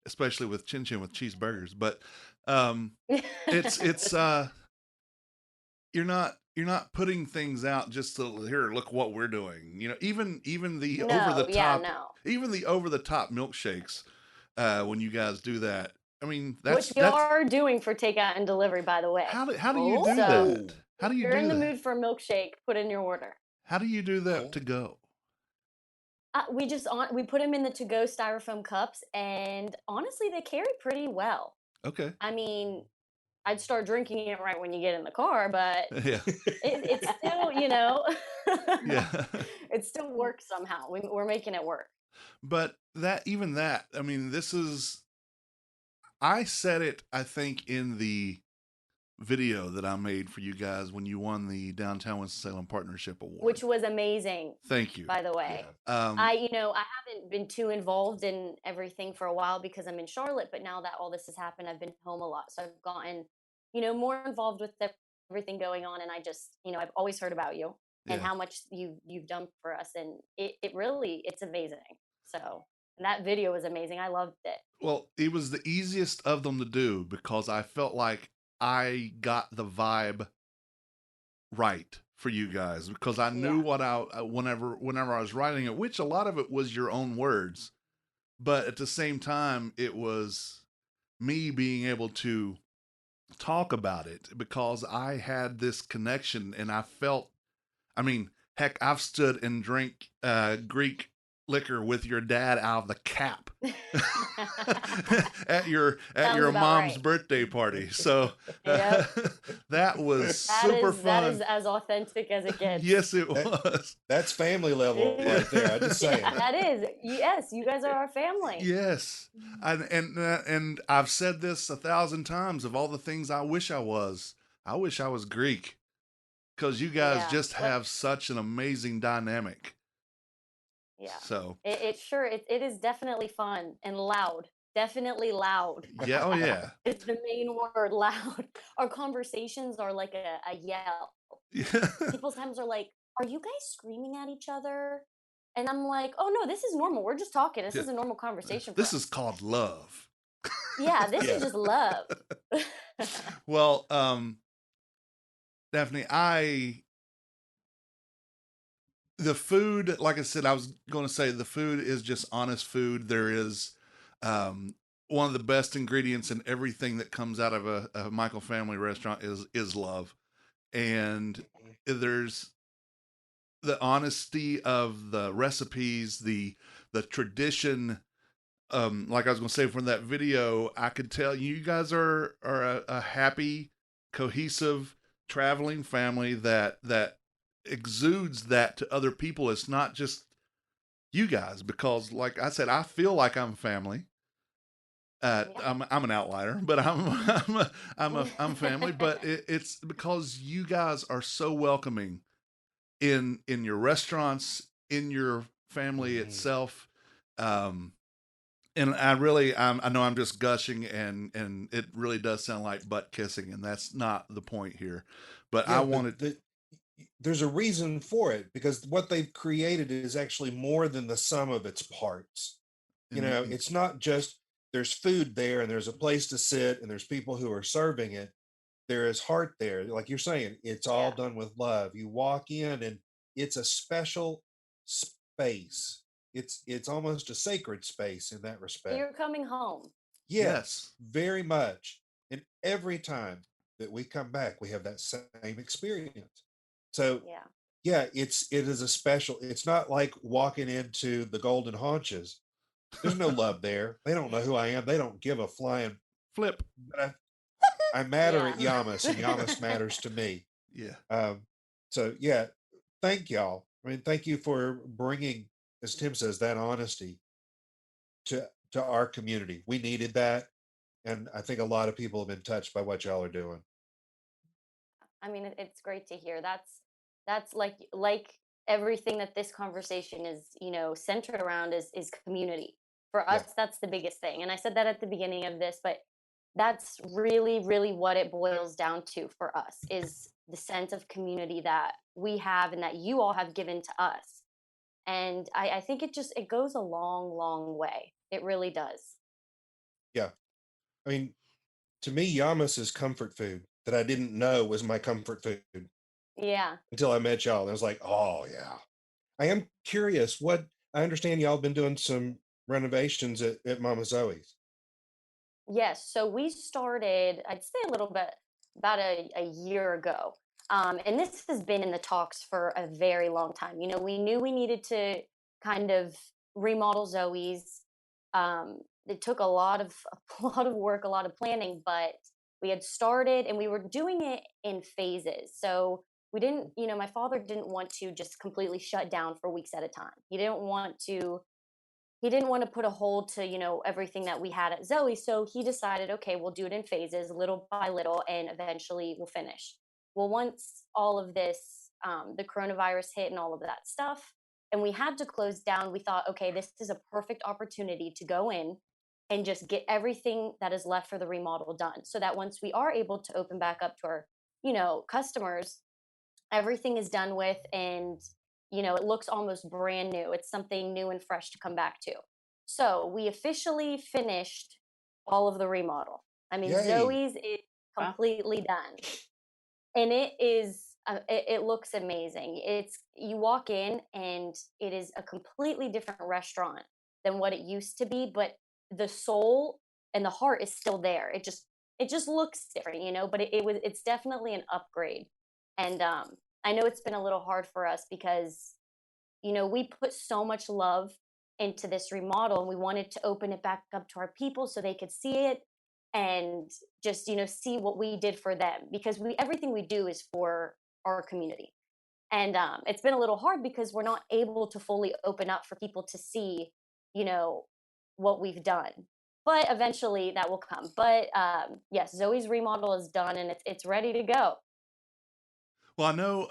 especially with Chin Chin with cheeseburgers, but it's you're not putting things out just to look what we're doing. Even the over the top milkshakes, when you guys do that. I mean, which we are doing for takeout and delivery, by the way. How do you do that? How do you do that? If you're in the mood for a milkshake, put in your order. How do you do that to go? We put them in the to-go styrofoam cups, and honestly, they carry pretty well. Okay. I mean, I'd start drinking it right when you get in the car, but yeah, it's still, yeah, it still works somehow. We're making it work. But I mean, I said it, I think, in the video that I made for you guys when you won the Downtown Winston-Salem Partnership Award, which was amazing. Thank you. By the way, I haven't been too involved in everything for a while because I'm in Charlotte, but now that all this has happened, I've been home a lot, so I've gotten, more involved with everything going on, and I just, I've always heard about you and how much you've done for us, and it's amazing. So. And that video was amazing. I loved it. Well, it was the easiest of them to do because I felt like I got the vibe right for you guys because I knew what whenever I was writing it, which a lot of it was your own words, but at the same time, it was me being able to talk about it because I had this connection and I felt, I mean, heck, I've stood and drank Greek liquor with your dad out of the cap at your mom's birthday party. So that was super fun. That is as authentic as it gets. Yes, it was. That's family level right there. I just saying. That is. Yes, you guys are our family. Yes, and I've said this 1,000 times. Of all the things I wish I was Greek, because you guys just have such an amazing dynamic. Yeah. So It is definitely fun and loud. Definitely loud yeah, oh yeah, is the main word, loud. Our conversations are like a yell. yeah, People sometimes are like, "Are you guys screaming at each other?" And I'm like, "Oh no, this is normal. We're just talking. This yeah. is a normal conversation for This is us." called love. Yeah, this is Yeah. just love. Well, Daphne, the food, like I said, I was going to say the food is just honest food. There is um, one of the best ingredients in everything that comes out of a Michael family restaurant is love, and there's the honesty of the recipes, the tradition. Like I was going to say from that video, I could tell you guys are a happy, cohesive, traveling family that exudes that to other people. It's not just you guys, because like I said, I feel like I'm family. Yeah. I'm an outlier, but I'm family. But it's because you guys are so welcoming in your restaurants, in your family Mhm. itself. Um, and I know I'm just gushing, and it really does sound like butt kissing, and that's not the point here. But I Yeah, but wanted, there's a reason for it because what they've created is actually more than the sum of its parts. and It's not just there's food there and there's a place to sit and there's people who are serving it. There is heart there. Like you're saying, it's all Yeah. done with love. You walk in and it's a special space. It's almost a sacred space in that respect. You're coming home. Yes, yes, very much. And every time that we come back, we have that same experience. So Yeah. yeah, it is a special. It's not like walking into the Golden Haunches. There's no love there. They don't know who I am. They don't give a flying. flip, But I matter Yeah. at Yamas, and Yamas matters to me. yeah. Um, so yeah, thank y'all. I mean, thank you for bringing, as Tim says, that honesty to our community. We needed that, and I think a lot of people have been touched by what y'all are doing. I mean, it's great to hear. That's like everything that this conversation is, centered around is community. For us, Yeah, that's the biggest thing. And I said that at the beginning of this, but that's really, really what it boils down to for us is the sense of community that we have and that you all have given to us. And I think it goes a long, long way. It really does. yeah. I mean, to me, Yamas is comfort food that I didn't know was my comfort food Yeah. until I met y'all. And I was like, oh yeah. I am curious. What I understand, y'all been doing some renovations at Mama Zoe's. Yes. So we started, I'd say a little bit about a year ago. And this has been in the talks for a very long time. We knew we needed to kind of remodel Zoe's. It took a lot of a lot of work, a lot of planning, but we had started and we were doing it in phases. So we didn't, my father didn't want to just completely shut down for weeks at a time. He didn't want to put a hold to everything that we had at Zoe, so he decided, okay, we'll do it in phases, little by little, and eventually we'll finish. Well, once all of this, the coronavirus hit and all of that stuff, and we had to close down, we thought, okay, this is a perfect opportunity to go in and just get everything that is left for the remodel done, so that once we are able to open back up to our customers, everything is done with, and it looks almost brand new. It's something new and fresh to come back to. So we officially finished all of the remodel. I mean, Yay. Zoe's is Wow. completely done, and it looks amazing. It's You walk in and it is a completely different restaurant than what it used to be, but the soul and the heart is still there. It just looks different, but it's definitely an upgrade. And I know it's been a little hard for us because we put so much love into this remodel, and we wanted to open it back up to our people so they could see it and just see what we did for them, because we everything we do is for our community. And it's been a little hard because we're not able to fully open up for people to see you know what we've done, but eventually that will come. But yes, Zoe's remodel is done and it's ready to go. Well, I know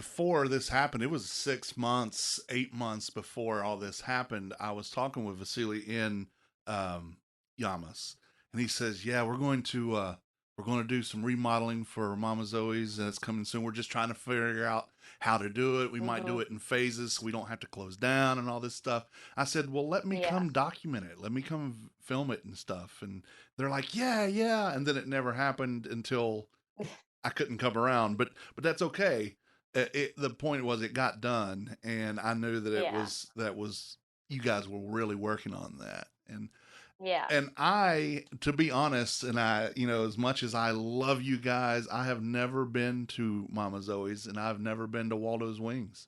before this happened, it was 6 months, 8 months before all this happened. I was talking with Vasily in Yamas, and he says, "Yeah, we're going to do some remodeling for Mama Zoe's, and it's coming soon. We're just trying to figure out how to do it. We might do Mm-hmm. it in phases, so we don't have to close down and all this stuff." I said, "Well, let me Yeah. come document it. Let me come film it and stuff." And they're like, "Yeah, yeah," and then it never happened until I couldn't come around, but that's okay. The point was it got done, and I knew that Yeah. that was you guys were really working on that, Yeah. and I, to be honest, and I, as much as I love you guys, I have never been to Mama Zoe's, and I've never been to Waldo's Wings.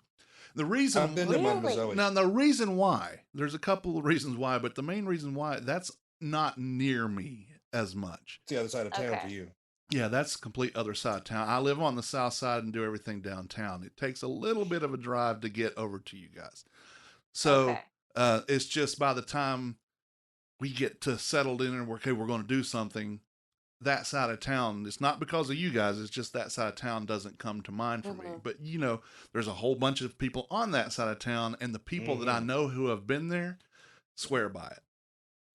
The reason, I've been to Mama Really? Zoe's. now the reason why, there's a couple of reasons why, but the main reason why, that's not near me as much. It's the other side of town for Okay. you. Yeah, that's the complete other side of town. I live on the south side and do everything downtown. It takes a little bit of a drive to get over to you guys. So Okay. it's just by the time we get to settled in and we're okay, we're going to do something, that side of town, it's not because of you guys, it's just that side of town doesn't come to mind for me. Mm-hmm. But there's a whole bunch of people on that side of town, and the people that I Hmm. know who have been there swear by it.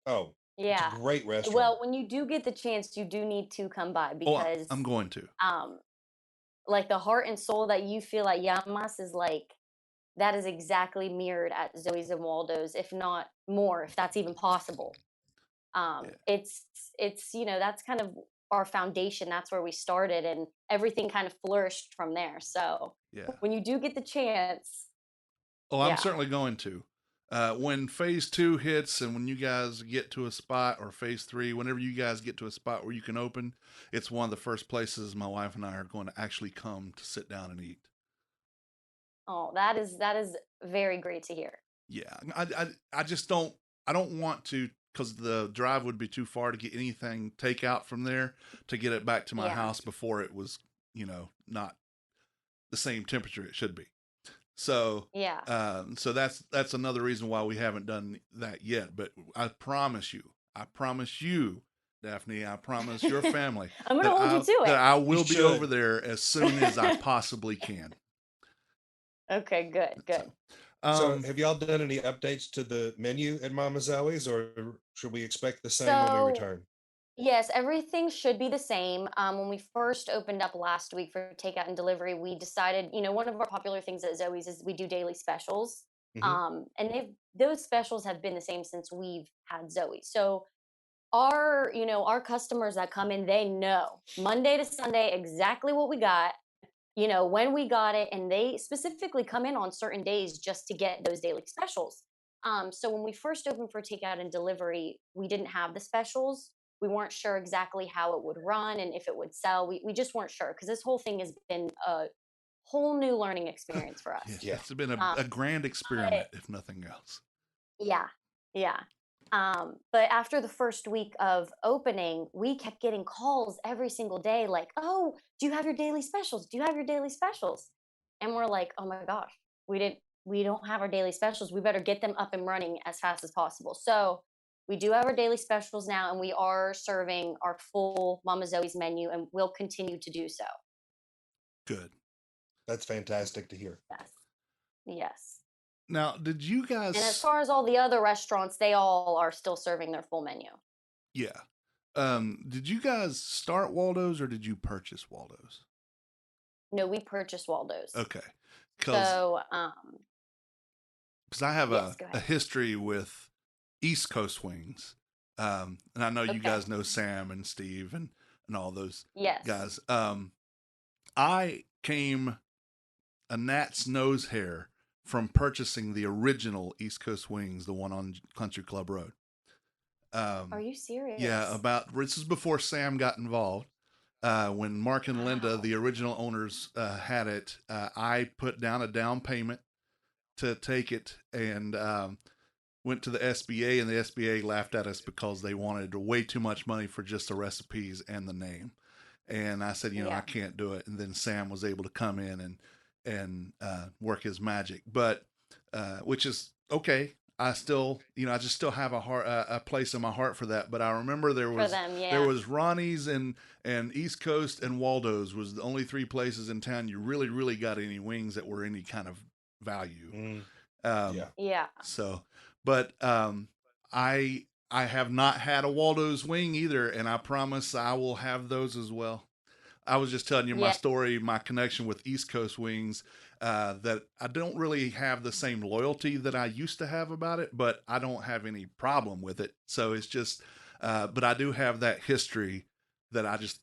Oh, it's a Yeah. great restaurant. Well, when you do get the chance, you do need to come by Oh, because I'm going to. like the heart and soul that you feel at Yamas is like that is exactly mirrored at Zoe's and Waldo's, if not more, if that's even possible. Yeah. It's that's kind of our foundation. That's where we started, and everything kind of flourished from there. So Yeah. when you do get the chance, Oh, I'm yeah, certainly going to. When phase 2 hits and when you guys get to a spot, or phase 3, whenever you guys get to a spot where you can open, it's one of the first places my wife and I are going to actually come to sit down and eat. oh, that is very great to hear. Yeah. I just I don't want to, because the drive would be too far to get anything takeout from there to get it back to my Yeah. house before it was, not the same temperature it should be. So, Yeah. so that's another reason why we haven't done that yet. But I promise you, Daphne, I promise your family I'm gonna hold you to that it. I will be should. over there as soon as I possibly can. Okay, good, So, good. So, have y'all done any updates to the menu at Mama Zoe's, or should we expect the same when we So return? yes, everything should be the same. When we first opened up last week for takeout and delivery, we decided, one of our popular things at Zoe's is we do daily specials. Hmm. And those specials have been the same since we've had Zoe. So our customers that come in, they know Monday to Sunday exactly what we got, when we got it, and they specifically come in on certain days just to get those daily specials. So when we first opened for takeout and delivery, we didn't have the specials. We weren't sure exactly how it would run and if it would sell. We just weren't sure because this whole thing has been a whole new learning experience for us. Yeah. It's been Um, a grand experiment, if nothing else. yeah, yeah. But after the first week of opening, we kept getting calls every single day like, "Oh, do you have your daily specials? Do you have your daily specials?" And we're like, "Oh my gosh, we don't have our daily specials. We better get them up and running as fast as possible." So we do have our daily specials now, and we are serving our full Mama Zoe's menu, and we'll continue to do so. Good. That's fantastic to hear. Yes, yes. Now, did you And as guys? far as all the other restaurants, they all are still serving their full menu. Yeah. Did you guys start Waldo's or did you purchase Waldo's? No, we purchased Waldo's. Okay. Because So, I have yes, go a ahead. history with East Coast Wings. And I know you Okay. guys know Sam and Steve and all those Yes. guys. I came a gnat's nose hair from purchasing the original East Coast Wings, the one on Country Club Road. Are you serious? Yeah, this is before Sam got involved. When Mark and Linda, Wow. the original owners, had it, I put down a down payment to take it, and went to the SBA, and the SBA laughed at us because they wanted way too much money for just the recipes and the name. And I said, I Yeah. can't do it. And then Sam was able to come in and work his magic, but which is okay. I still, I just still have a place in my heart for that. But I remember there For was them, there yeah. was Ronnie's and East Coast and Waldo's was the only three places in town you really got any wings that were any kind of value. Mm, Um, yeah. Yeah. so, but I have not had a Waldo's wing either, and I promise I will have those as well. I was just telling you my Yeah. story, my connection with East Coast wings. That I don't really have the same loyalty that I used to have about it, but I don't have any problem with it. So it's just, but I do have that history that I just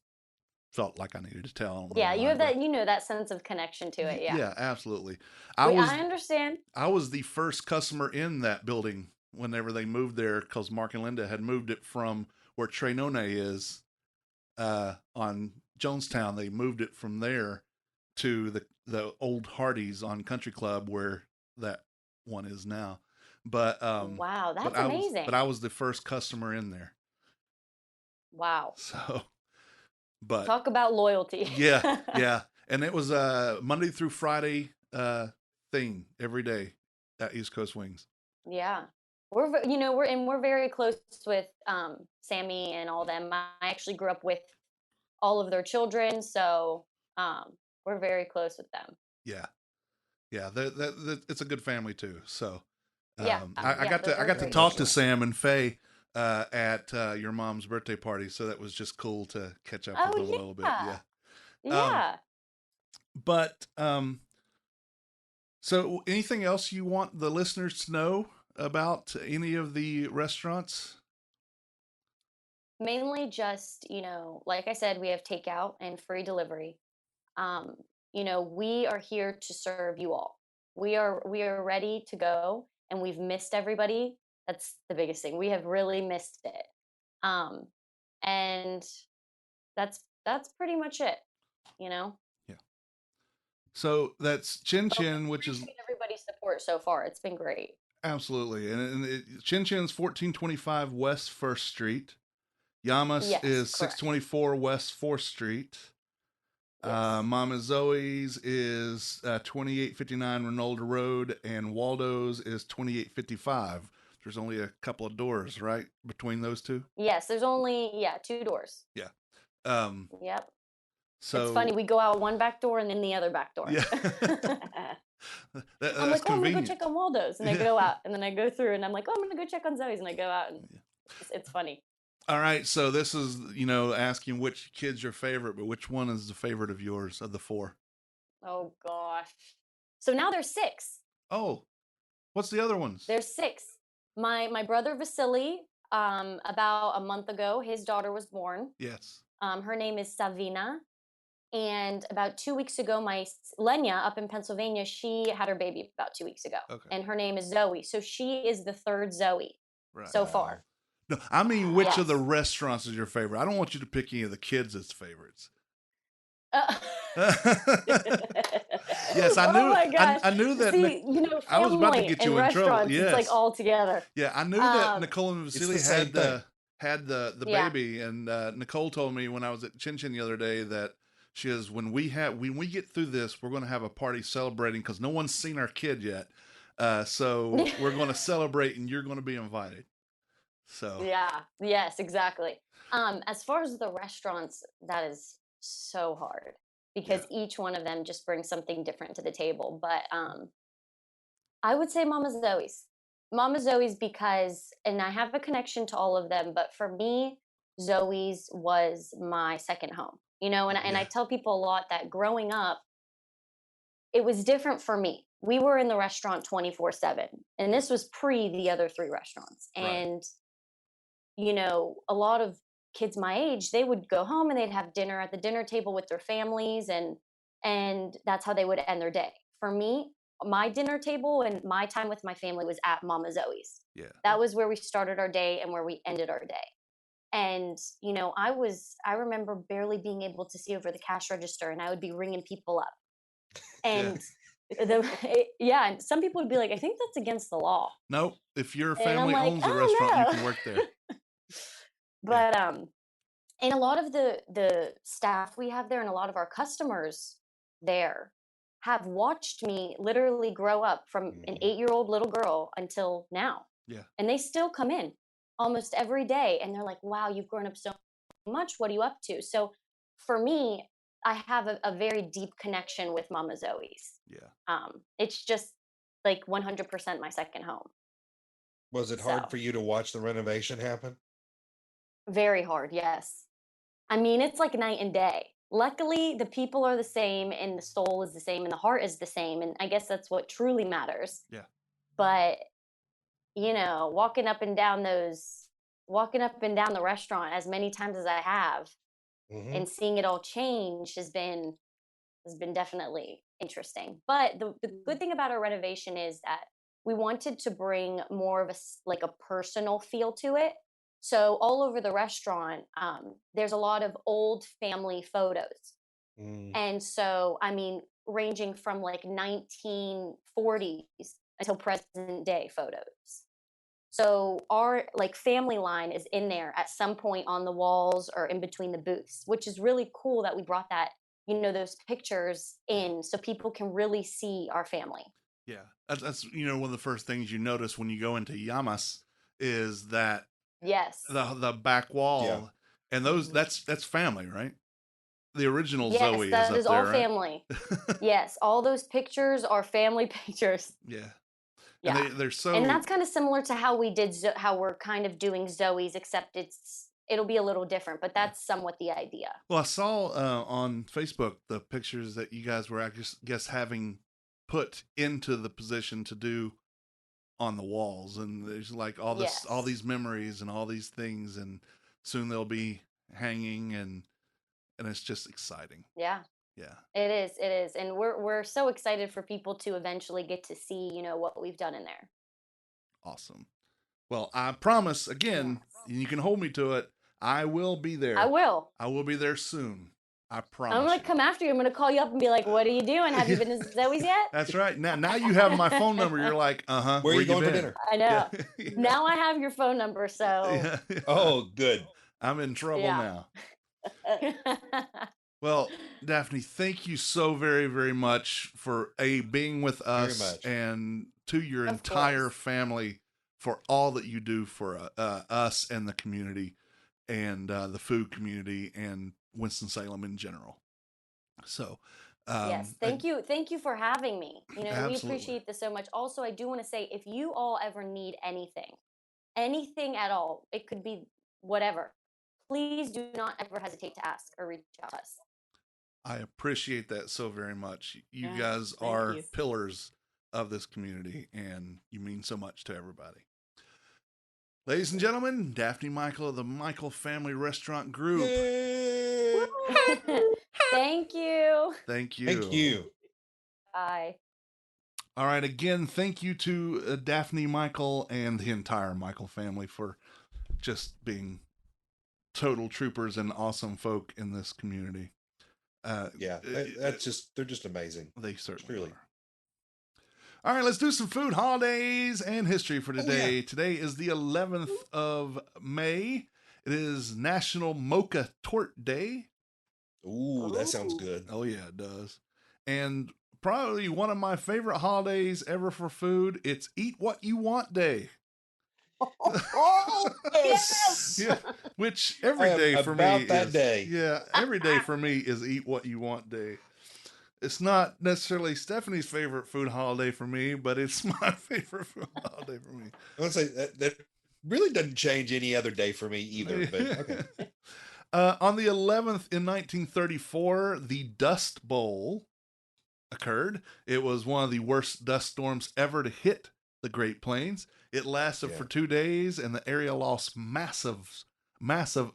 felt like I needed to tell. I don't know Yeah, you why, have but that, that sense of connection to it. Yeah. yeah, absolutely. I was I understand. I was the first customer in that building whenever they moved there because Mark and Linda had moved it from where Trenone is on Jonestown. They moved it from there to the old Hardee's on Country Club where that one is now. But Wow, but that's I was amazing. but I was the first customer in there. Wow. So but Talk about loyalty. yeah, yeah. And it was a Monday through Friday thing every day at East Coast Wings. Yeah. We're very close with Sammy and all them. I actually grew up with all of their children, so we're very close with them. Yeah. Yeah, it's a good family too. So Yeah. I got they're to great talk to family. Sam and Faye at your mom's birthday party, so that was just cool to catch up with Oh them a little bit. yeah. Yeah. Yeah. But so anything else you want the listeners to know about any of the restaurants? Mainly just, like I said, we have takeout and free delivery. Um, we are here to serve you all. We are ready to go, and we've missed everybody. That's the biggest thing. We have really missed it. Um, and that's pretty much it, you know. Yeah. So that's Chin But we Chin, which is appreciate everybody's support so far. It's been great. absolutely, Chin Chin's 1425 West First Street. Yamas Yes, is correct. 624 West 4th Street. Yes. Mama Zoe's is 2859 Renolda Road, and Waldo's is 2855. There's only a couple of doors, right, between those two? Yes, there's only 2 doors. Yeah. Um, Yep. It's funny. so, We go out one back door and then the other back door. yeah. I'm That's like, oh, I'm gonna go convenient. check on Waldo's, and I go out, and then I go through, and I'm like, oh, I'm gonna go check on Zoe's, and I go out, and it's funny. All right. So, this is, asking which kid's your favorite, but which one is the favorite of yours of the four? Oh gosh. So now there's 6. Oh, what's the other ones? There's 6. My brother Vasily, about a month ago, his daughter was born. Yes. Her name is Savina. And about 2 weeks ago, Lenya up in Pennsylvania, she had her baby about 2 weeks ago. Okay. And her name is Zoe. So she is the third Zoe Right. so far. No, I mean, which of the Yes. restaurants is your favorite? I don't want you to pick any of the kids as favorites. Uh, Yes, I knew. Oh my gosh. I knew that. See, I was about to family get you and in trouble. restaurants, it's like Yes. all together. Yeah, I knew that Um, Nicole and It's Vasily the same had the Yeah. baby, and Nicole told me when I was at Chin Chin the other day that she is when we get through this, we're going to have a party celebrating because no one's seen our kid yet. So we're going to celebrate, and you're going to be invited. So Yeah. Yes, exactly. As far as the restaurants, that is so hard because each one of them just brings something different to the table. But I would say Mama Zoe's. Mama Zoe's because, and I have a connection to all of them, but for me, Zoe's was my second home. And I Yeah. tell people a lot that growing up, it was different for me. We were in the restaurant 24/7, and this was pre the other 3 restaurants. Right. And a lot of kids my age, they would go home and they'd have dinner at the dinner table with their families, and that's how they would end their day. For me, my dinner table and my time with my family was at Mama Zoe's. yeah. That was where we started our day and where we ended our day. And I remember barely being able to see over the cash register, and I would be ringing people up. And and some people would be like, I think that's against the law. Nope. If your And I'm family like, owns a "Oh, restaurant, you no." can work there. But and a lot of the staff we have there and a lot of our customers there have watched me literally grow up from an 8-year-old little girl until now. Yeah. And they still come in almost every day and they're like, wow, you've grown up so much. What are you up to? So for me, I have a very deep connection with Mama Zoe's. Yeah. It's just like 100% my second home. Was it So hard for you to watch the renovation happen? very hard, yes. I mean, it's like night and day. Luckily, the people are the same and the soul is the same and the heart is the same. And I guess that's what truly matters. Yeah. But, you know, walking up and down the restaurant as many times as I have and seeing it all change has been definitely interesting. But the good thing about our renovation is that we wanted to bring more of like a personal feel to it. So all over the restaurant, there's a lot of old family photos. And so, I mean, ranging from like 1940s until present day photos. So our like family line is in there at some point on the walls or in between the booths, which is really cool that we brought that, you know, those pictures in so people can really see our family. Yeah. That's you know, one of the first things you notice when you go into Yamas is that Yes. the back wall, Yeah. and those that's family, right? The original Yes, Zoe that is is up all there, right? family. Yes, all those pictures are family pictures. Yeah. Yeah. And they're so And that's kind of similar to how we did how we're kind of doing Zoe's, except it'll be a little different, but that's somewhat the idea. well. I saw on Facebook the pictures that you guys were, I guess, having put into the position to do on the walls, and there's like all this, all Yes. these memories and all these things, and soon they'll be hanging, and it's just exciting. Yeah. Yeah. It is. It is. And we're so excited for people to eventually get to see, you know, what we've done in there. Awesome. Well, I promise again, Yes. and you can hold me to it, I will be there. I will. I will be there soon. I promise. I'm gonna you. come after you. I'm gonna call you up and be like, "What are you doing? Have you been to Zoe's yet?" That's right. Now you have my phone number. You're like, Where are you going for been? dinner? I know. Yeah. Now I have your phone number, so Yeah. Oh, good. I'm in trouble Yeah. now. Well, Daphne, thank you so very, very much for being with us, much. and to your Of entire course. family for all that you do for us and the community, and the food community, and Winston-Salem in general. So, Yes, thank you for having me. You know, we Absolutely. appreciate this so much. Also, I do want to say, if you all ever need anything at all, it could be whatever, please do not ever hesitate to ask or reach out to us. I appreciate that so very much. You Yeah, guys thank are you. pillars of this community, and you mean so much to everybody. Ladies and gentlemen, Daphne Michael of the Michael Family Restaurant Group. Yay. Thank you. Thank you. Thank you. Bye. All right. Again, thank you to Daphne Michael and the entire Michael family for just being total troopers and awesome folk in this community. Yeah, that's just, they're just amazing. They certainly Truly. are. All right, let's do some food, holidays, and history for today. yeah. Today is the 11th of May. It is National Mocha Torte Day. Ooh, that sounds good. Oh, yeah, it does. And probably one of my favorite holidays ever for food, it's Eat What You Want Day. Oh, yes. Yeah, which I every am day for me about that is, day. Yeah, every day for me is Eat What You Want Day. It's not necessarily Stephanie's favorite food holiday for me, but it's my favorite food holiday for me. I want to say that really doesn't change any other day for me either. But okay. On the 11th in 1934, the Dust Bowl occurred. It was one of the worst dust storms ever to hit the Great Plains. It lasted for 2 days, and the area lost massive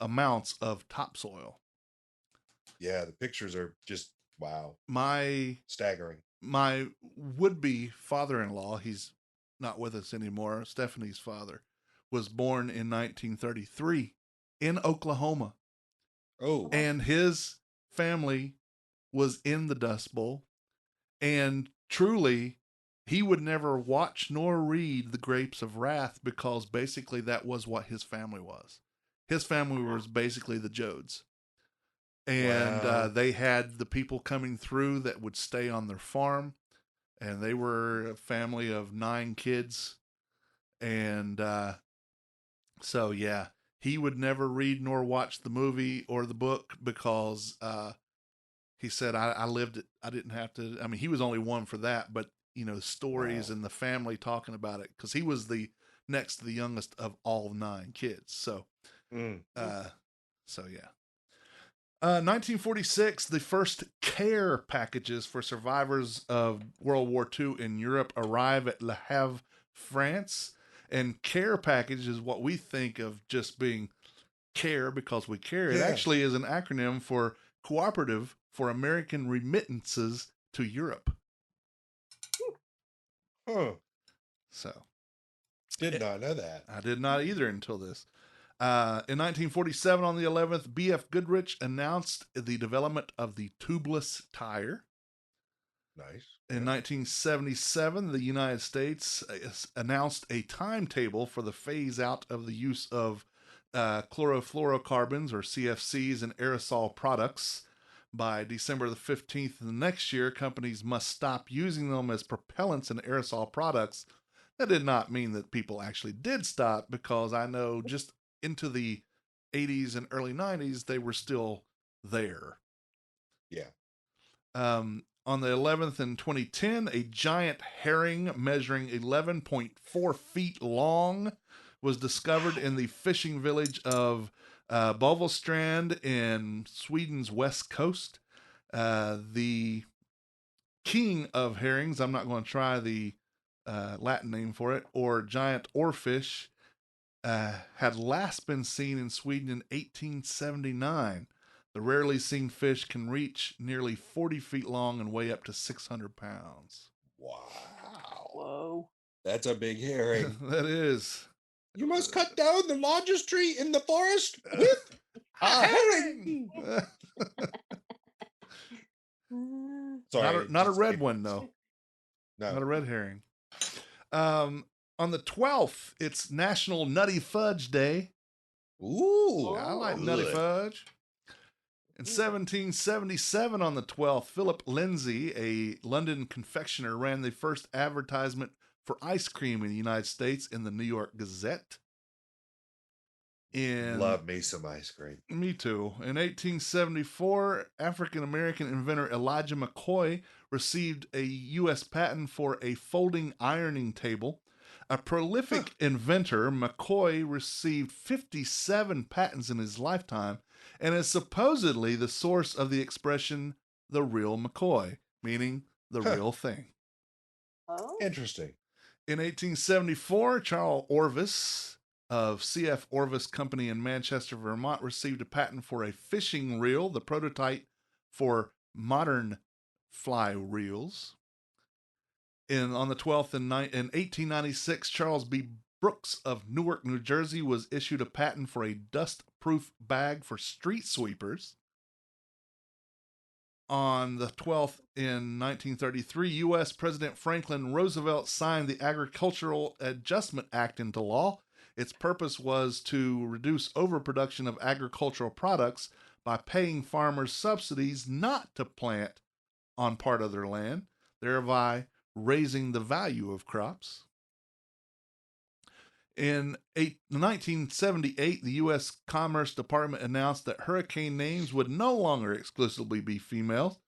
amounts of topsoil. Yeah, the pictures are just wow, staggering. My would-be father-in-law, he's not with us anymore, Stephanie's father, was born in 1933 in Oklahoma. Oh, And his family was in the Dust Bowl. And truly, he would never watch nor read the Grapes of Wrath, because basically that was what his family was. His family was basically the Jodes. And Wow. they had the people coming through that would stay on their farm, and they were a family of 9 kids. And so, yeah, he would never read nor watch the movie or the book because he said, I lived it. I didn't have to. I mean, he was only one for that, but, stories Wow. and the family talking about it, because he was the next to the youngest of all 9 kids. So, Mm. yeah. 1946, the first care packages for survivors of World War II in Europe arrive at Le Havre, France. And care package is what we think of just being care because we care. It Yeah. actually is an acronym for Cooperative for American Remittances to Europe. Huh. So Did not know that. I did not either until this. In 1947, on the 11th, B.F. Goodrich announced the development of the tubeless tire. Nice. In 1977, the United States announced a timetable for the phase out of the use of chlorofluorocarbons, or CFCs, in aerosol products. By December the 15th of the next year, companies must stop using them as propellants in aerosol products. That did not mean that people actually did stop, because I know just into the 80s and early 90s, they were still there. Yeah. On the 11th in 2010, a giant herring measuring 11.4 feet long was discovered in the fishing village of Bovelstrand in Sweden's west coast. The king of herrings, I'm not going to try the Latin name for it, or giant oarfish, had last been seen in Sweden in 1879. The rarely seen fish can reach nearly 40 feet long and weigh up to 600 pounds. Wow. Whoa. That's a big herring. That is. You must cut down the largest tree in the forest with a herring. Sorry. Not a red one, though. No. Not a red herring. On the 12th, it's National Nutty Fudge Day. Ooh. I like Nutty good. Fudge. In 1777, on the 12th, Philip Lindsay, a London confectioner, ran the first advertisement for ice cream in the United States in the New York Gazette. Love me some ice cream. Me too. In 1874, African-American inventor Elijah McCoy received a U.S. patent for a folding ironing table. A prolific inventor, McCoy received 57 patents in his lifetime and is supposedly the source of the expression, the real McCoy, meaning the real thing. Oh. Interesting. In 1874, Charles Orvis of C.F. Orvis Company in Manchester, Vermont, received a patent for a fishing reel, the prototype for modern fly reels. On the 12th, in 1896, Charles B. Brooks of Newark, New Jersey, was issued a patent for a dust-proof bag for street sweepers. On the 12th, in 1933, U.S. President Franklin Roosevelt signed the Agricultural Adjustment Act into law. Its purpose was to reduce overproduction of agricultural products by paying farmers subsidies not to plant on part of their land, thereby raising the value of crops. In 1978, the U.S. Commerce Department announced that hurricane names would no longer exclusively be females.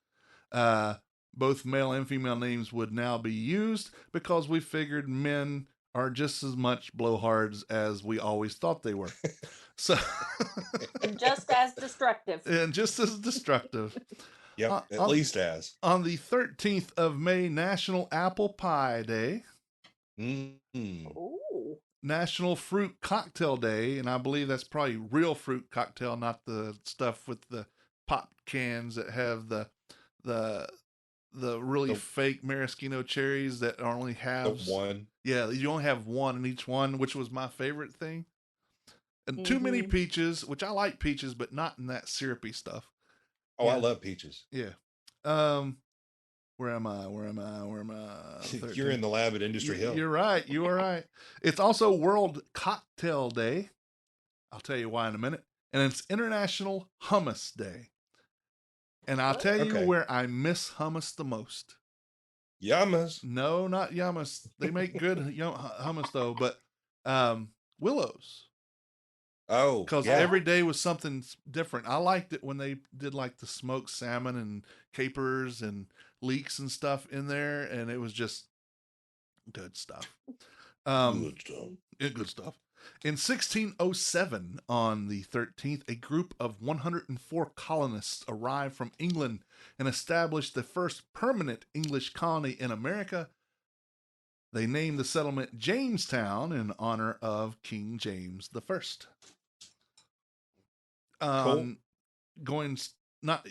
Both male and female names would now be used because we figured men are just as much blowhards as we always thought they were. So, And just as destructive. and just as destructive. Yep, at least as. On the 13th of May, National Apple Pie Day. Mm-hmm. Ooh. National Fruit Cocktail Day, and I believe that's probably real fruit cocktail, not the stuff with the pop cans that have the really fake maraschino cherries that only have one. Yeah, you only have one in each one, which was my favorite thing. And too many peaches, which I like peaches, but not in that syrupy stuff. Oh, yeah. I love peaches. Yeah. Where am I? 13th. You're in the lab at Industry Hill. You're right. You are right. It's also World Cocktail Day. I'll tell you why in a minute. And it's International Hummus Day. And I'll tell you Okay. where I miss hummus the most. Yamas. No, not Yamas. They make good hummus though, but Willows. Oh, Because yeah. every day was something different. I liked it when they did like the smoked salmon and capers and leeks and stuff in there, and it was just good stuff. Good stuff. Good stuff. In 1607, on the 13th, a group of 104 colonists arrived from England and established the first permanent English colony in America. They named the settlement Jamestown in honor of King James the First. Cool. Going not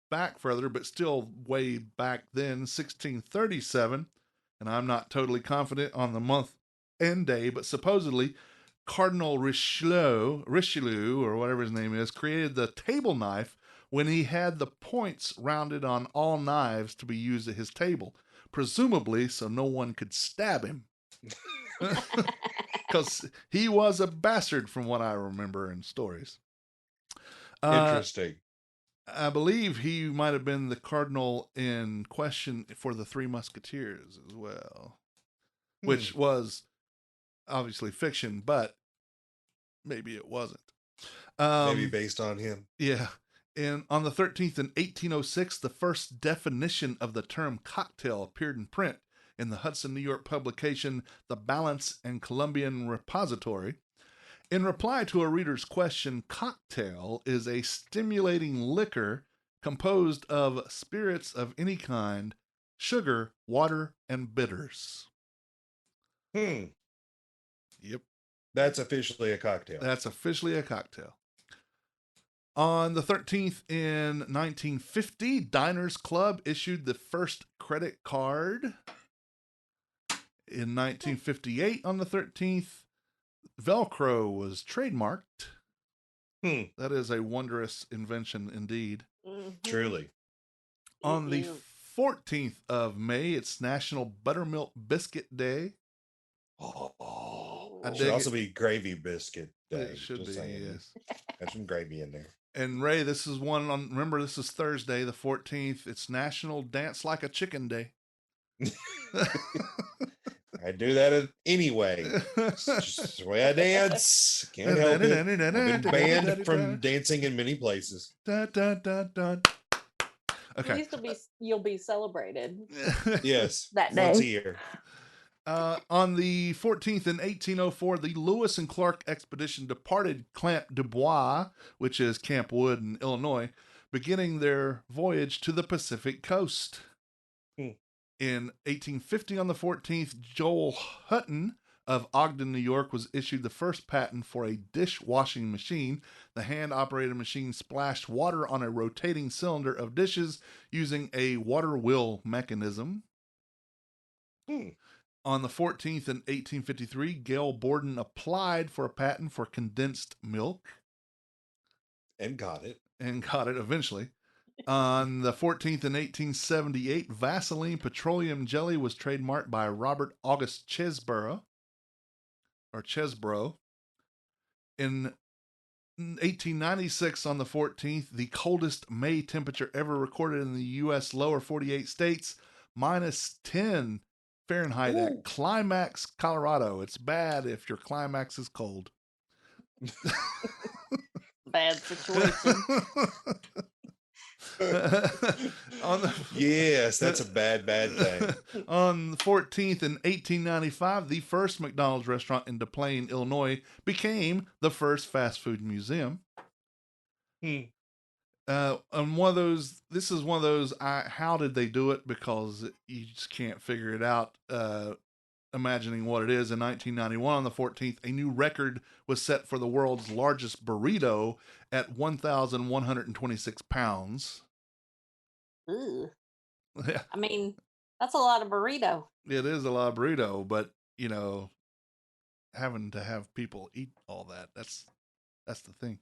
back further, but still way back then, 1637, and I'm not totally confident on the month and day, but supposedly Cardinal Richelieu, or whatever his name is, created the table knife when he had the points rounded on all knives to be used at his table, presumably so no one could stab him. Because he was a bastard from what I remember in stories. Interesting. I believe he might have been the cardinal in question for the Three Musketeers as well, which was obviously fiction, but maybe it wasn't. Maybe based on him. Yeah. And on the 13th in 1806, the first definition of the term cocktail appeared in print in the Hudson, New York publication, The Balance and Columbian Repository. In reply to a reader's question, cocktail is a stimulating liquor composed of spirits of any kind, sugar, water, and bitters. Yep. That's officially a cocktail. That's officially a cocktail. On the 13th in 1950, Diners Club issued the first credit card. In 1958, on the 13th, Velcro was trademarked. That is a wondrous invention indeed. Truly. On the 14th of May, it's National Buttermilk Biscuit Day. It should also be Gravy Biscuit Day. It should be, yes. Have some gravy in there. And Ray, this is one on, remember, this is Thursday, the 14th. It's National Dance Like a Chicken Day. I do that anyway. It's just the way I dance. Can't help it. I've been banned from dancing in many places. Okay. At least you'll be celebrated. Yes. That day. Once a year. On the 14th in 1804, the Lewis and Clark expedition departed Camp Du Bois, which is Camp Wood in Illinois, beginning their voyage to the Pacific coast. In 1850, on the 14th, Joel Hutton of Ogden, New York, was issued the first patent for a dishwashing machine. The hand-operated machine splashed water on a rotating cylinder of dishes using a water wheel mechanism. On the 14th in 1853, Gail Borden applied for a patent for condensed milk. And got it. Eventually. On the 14th in 1878, Vaseline petroleum jelly was trademarked by Robert August Chesbrough. In 1896, on the 14th, the coldest May temperature ever recorded in the U.S. lower 48 states, -10 Fahrenheit at Climax, Colorado. It's bad if your climax is cold. Bad situation. Yes, that's a bad thing. On the 14th in 1895, the first McDonald's restaurant in Des Plaines, Illinois, became the first fast food museum. And this is one of those, how did they do it? Because you just can't figure it out. Imagining what it is. In 1991, on the 14th, a new record was set for the world's largest burrito at 1,126 pounds. Ooh. Yeah. I mean, that's a lot of burrito. It is a lot of burrito, but, you know, having to have people eat all that, that's the thing.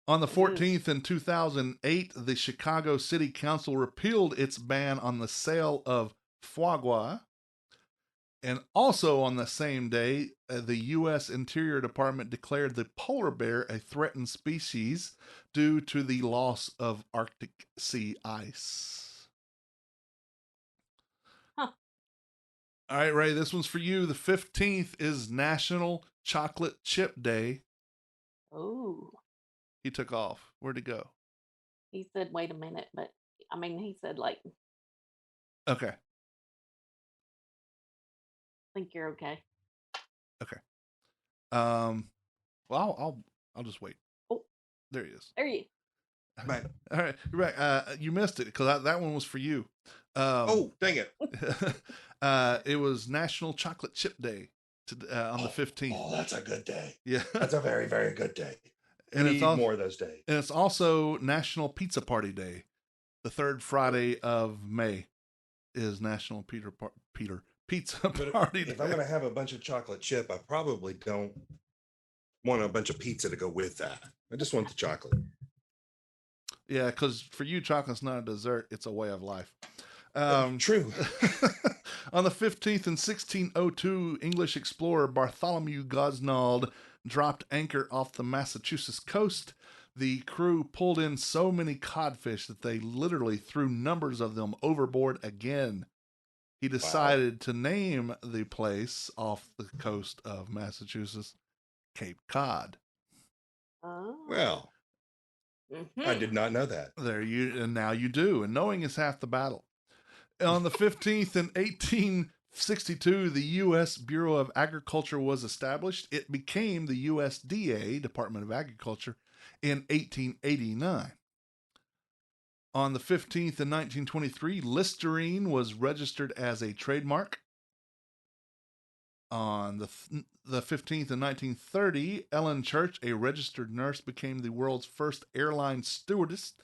On the 14th in 2008, the Chicago City Council repealed its ban on the sale of foie gras. And also on the same day, the U.S. Interior Department declared the polar bear a threatened species due to the loss of Arctic sea ice. Huh. All right, Ray, this one's for you. The 15th is National Chocolate Chip Day. Oh, He took off. Where'd he go? he said, wait a minute, but I mean, he said, like, Okay. think you're okay. Okay. Well, I'll just wait. Oh, there he is. there you. Back. All right, you're back. You missed it because that one was for you. Oh, dang it. It was National Chocolate Chip Day on the 15th. Oh, that's a good day. Yeah, That's a very, very good day. and We it's need more of those days. and it's also National Pizza Party Day. The third Friday of May is National Pizza But Party Day. if I'm going to have a bunch of chocolate chip, I probably don't want a bunch of pizza to go with that. I just want the chocolate. Yeah, because for you, chocolate's not a dessert; it's a way of life. True. On the 15th in 1602, English explorer Bartholomew Gosnold dropped anchor off the Massachusetts coast. The crew pulled in so many codfish that they literally threw numbers of them overboard again. He decided to name the place off the coast of Massachusetts Cape Cod. Oh. Well, I did not know that. And now you do. And knowing is half the battle. On the 15th in 1862, the U.S. Bureau of Agriculture was established. It became the USDA, Department of Agriculture, in 1889. On the 15th in 1923, Listerine was registered as a trademark. On the 15th in 1930, Ellen Church, a registered nurse, became the world's first airline stewardess.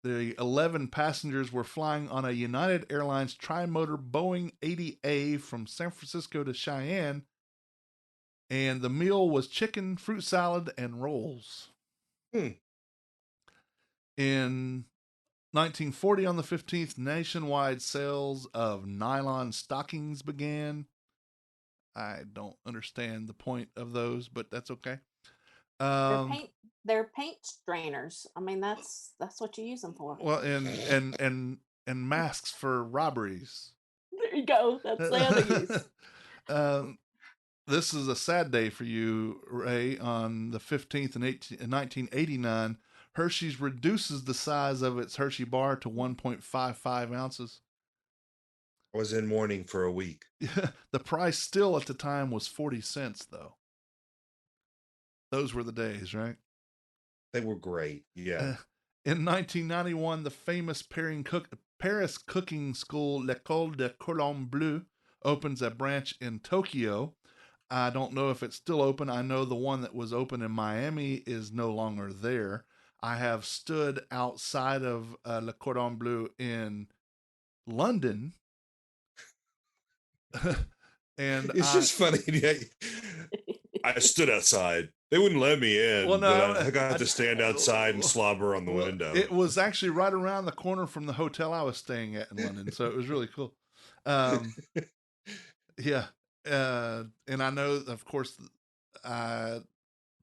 The 11 passengers were flying on a United Airlines tri-motor Boeing 80A from San Francisco to Cheyenne, and the meal was chicken, fruit salad, and rolls. In 1940, on the 15th, nationwide sales of nylon stockings began. I don't understand the point of those, but that's okay. They're paint strainers. I mean, that's what you use them for. Well, and masks for robberies. There you go. That's the other use. This is a sad day for you, Ray. On the 15th in 1989, Hershey's reduces the size of its Hershey bar to 1.55 ounces. I was in mourning for a week. The price still at the time was 40 cents, though. Those were the days, right? They were great. Yeah. In 1991, the famous Paris cooking school L'École de Cordon Bleu opens a branch in Tokyo. I don't know if it's still open. I know the one that was open in Miami is no longer there. I have stood outside of Le Cordon Bleu in London. And it's just funny. I stood outside. They wouldn't let me in. Well, no, but I got to stand outside and slobber on the window. It was actually right around the corner from the hotel I was staying at in London, so it was really cool. Yeah, and I know, of course,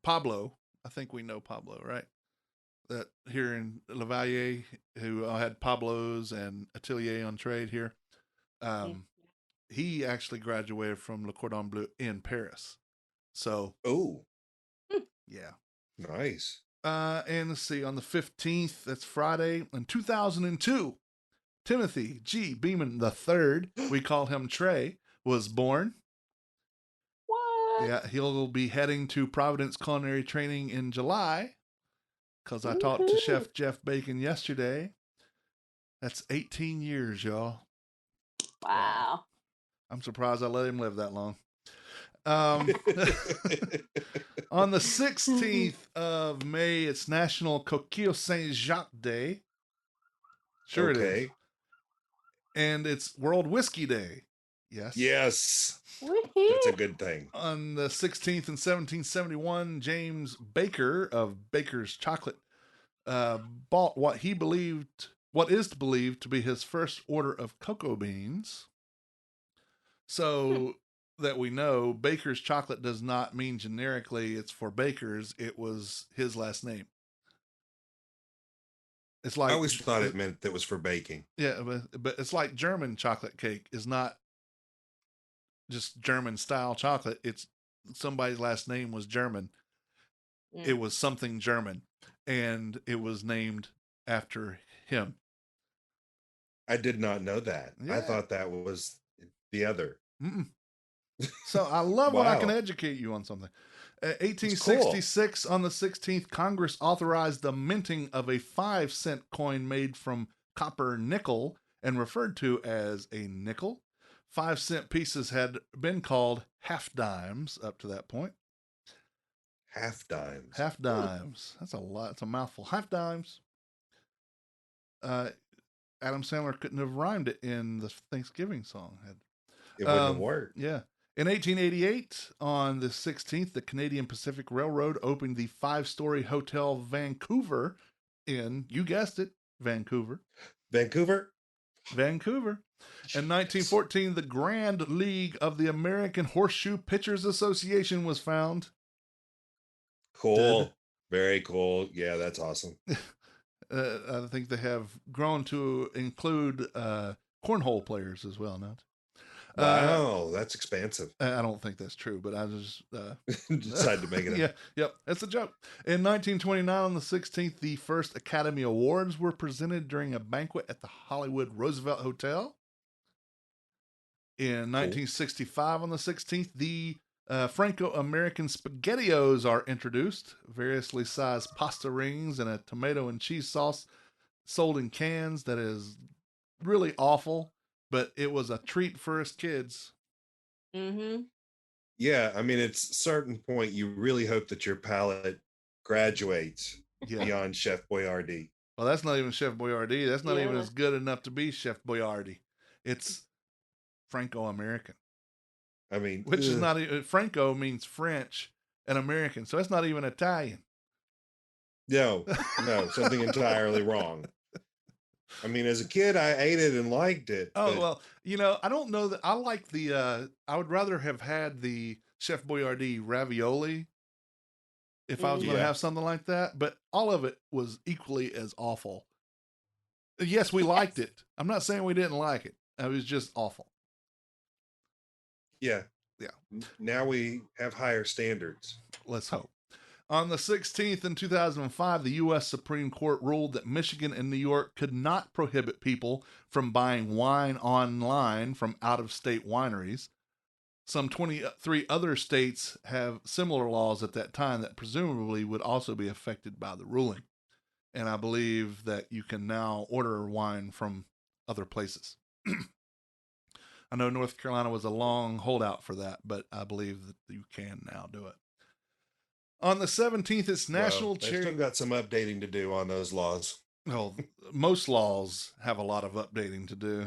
Pablo. I think we know Pablo, right? That here in Lavalier, who had Pablo's and Atelier on Trade here. He actually graduated from Le Cordon Bleu in Paris. So, yeah. Nice. And let's see, on the 15th, that's Friday, in 2002, Timothy G. Beeman III, we call him Trey, was born. What? Yeah, he'll be heading to Providence Culinary Training in July, because I talked to Chef Jeff Bacon yesterday. That's 18 years, y'all. Wow. I'm surprised I let him live that long. On the 16th of May, it's National Coquille Saint-Jacques Day. Sure it is. And it's World Whiskey Day. Yes. Yes. Woo-hoo. That's a good thing. On the 16th in 1771, James Baker of Baker's Chocolate bought what is believed to be his first order of cocoa beans. So that we know, Baker's chocolate does not mean generically it's for bakers. It was his last name. It's I like, always thought it meant that was for baking. yeah, but it's like German chocolate cake is not just German style chocolate. It's somebody's last name was German. It was something German, and it was named after him. I did not know that. I Yeah. thought that was the other. So I love when I can Wow. educate you on something. 1866, on the 16th, Congress authorized the minting of a 5-cent coin made from copper nickel and referred to as a nickel. 5-cent pieces had been called half dimes up to that point. Half dimes. Half dimes. That's a lot. It's a mouthful. Half dimes. Adam Sandler couldn't have rhymed it in the Thanksgiving song. It wouldn't have worked. Yeah. In 1888, on the 16th, the Canadian Pacific Railroad opened the 5-story Hotel Vancouver in, you guessed it, Vancouver. Vancouver? Vancouver. In 1914, the Grand League of the American Horseshoe Pitchers Association was found. Cool. Very cool. Yeah, that's awesome. I think they have grown to include cornhole players as well now. Wow, that's expansive. I don't think that's true, but I just decided to make it up. Yeah, yep, that's a joke. In 1929, on the 16th, the first Academy Awards were presented during a banquet at the Hollywood Roosevelt Hotel. In 1965, on the 16th, the Franco-American SpaghettiOs are introduced. Variously sized pasta rings and a tomato and cheese sauce sold in cans that is really awful, but it was a treat for us kids. Mm-hmm. Yeah, I mean, it's a certain point you really hope that your palate graduates beyond Chef Boyardee. Well, that's not even Chef Boyardee. That's not even as good enough to be Chef Boyardee. It's Franco-American. I mean, which is not even, Franco means French and American, so that's not even Italian. No, something entirely wrong. I mean, as a kid, I ate it and liked it. Oh, well, I don't know that I like the, I would rather have had the Chef Boyardee ravioli if I was going to have something like that, but all of it was equally as awful. Yes, we liked it. I'm not saying we didn't like it. It was just awful. Yeah. Yeah. Now we have higher standards. Let's hope. On the 16th in 2005, the U.S. Supreme Court ruled that Michigan and New York could not prohibit people from buying wine online from out-of-state wineries. Some 23 other states have similar laws at that time that presumably would also be affected by the ruling. And I believe that you can now order wine from other places. I know North Carolina was a long holdout for that, but I believe that you can now do it. On the 17th, it's National They still got some updating to do on those laws. Well, most laws have a lot of updating to do.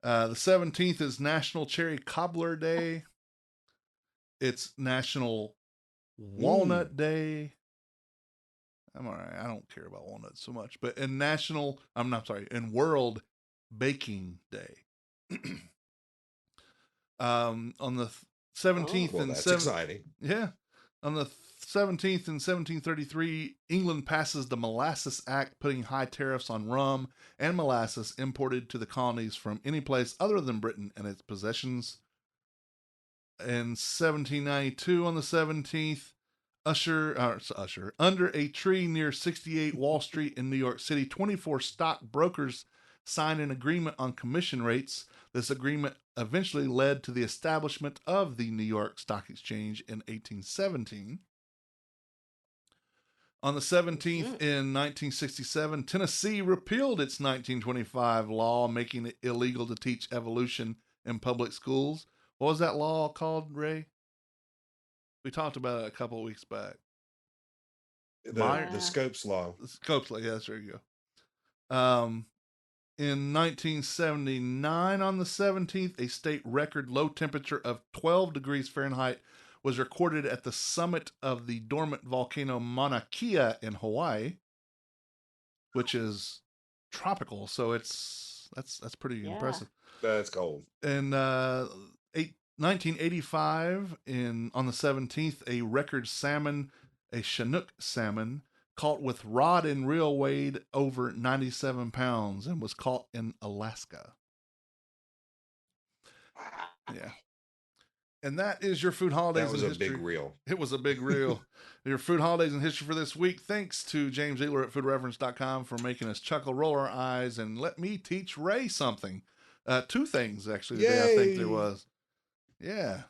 The 17th is National Cherry Cobbler Day. It's National Walnut Day. I'm all right. I don't care about walnuts so much. But in World Baking Day. On the 17th and that's exciting. Yeah. On the 17th in 1733, England passes the Molasses Act, putting high tariffs on rum and molasses imported to the colonies from any place other than Britain and its possessions. In 1792, on the 17th, under a tree near 68 Wall Street in New York City, 24 stockbrokers signed an agreement on commission rates. This agreement eventually led to the establishment of the New York Stock Exchange in 1817. On the 17th in 1967, Tennessee repealed its 1925 law, making it illegal to teach evolution in public schools. What was that law called, Ray? We talked about it a couple of weeks back. The Scopes Law. The Scopes Law, yes, there you go. In 1979, on the 17th, a state record low temperature of 12 degrees Fahrenheit was recorded at the summit of the dormant volcano Mauna Kea in Hawaii, which is tropical, so that's pretty impressive. That's cold. In 1985, on the 17th, a record salmon, a Chinook salmon, caught with rod and reel, weighed over 97 pounds and was caught in Alaska. Yeah. And that is your food holidays. That was in a history. big reel. It was a big reel. Your food holidays in history for this week. Thanks to James Ealer at foodreference.com for making us chuckle, roll our eyes, and let me teach Ray something. 2 things, actually, today, I think there was. Yeah.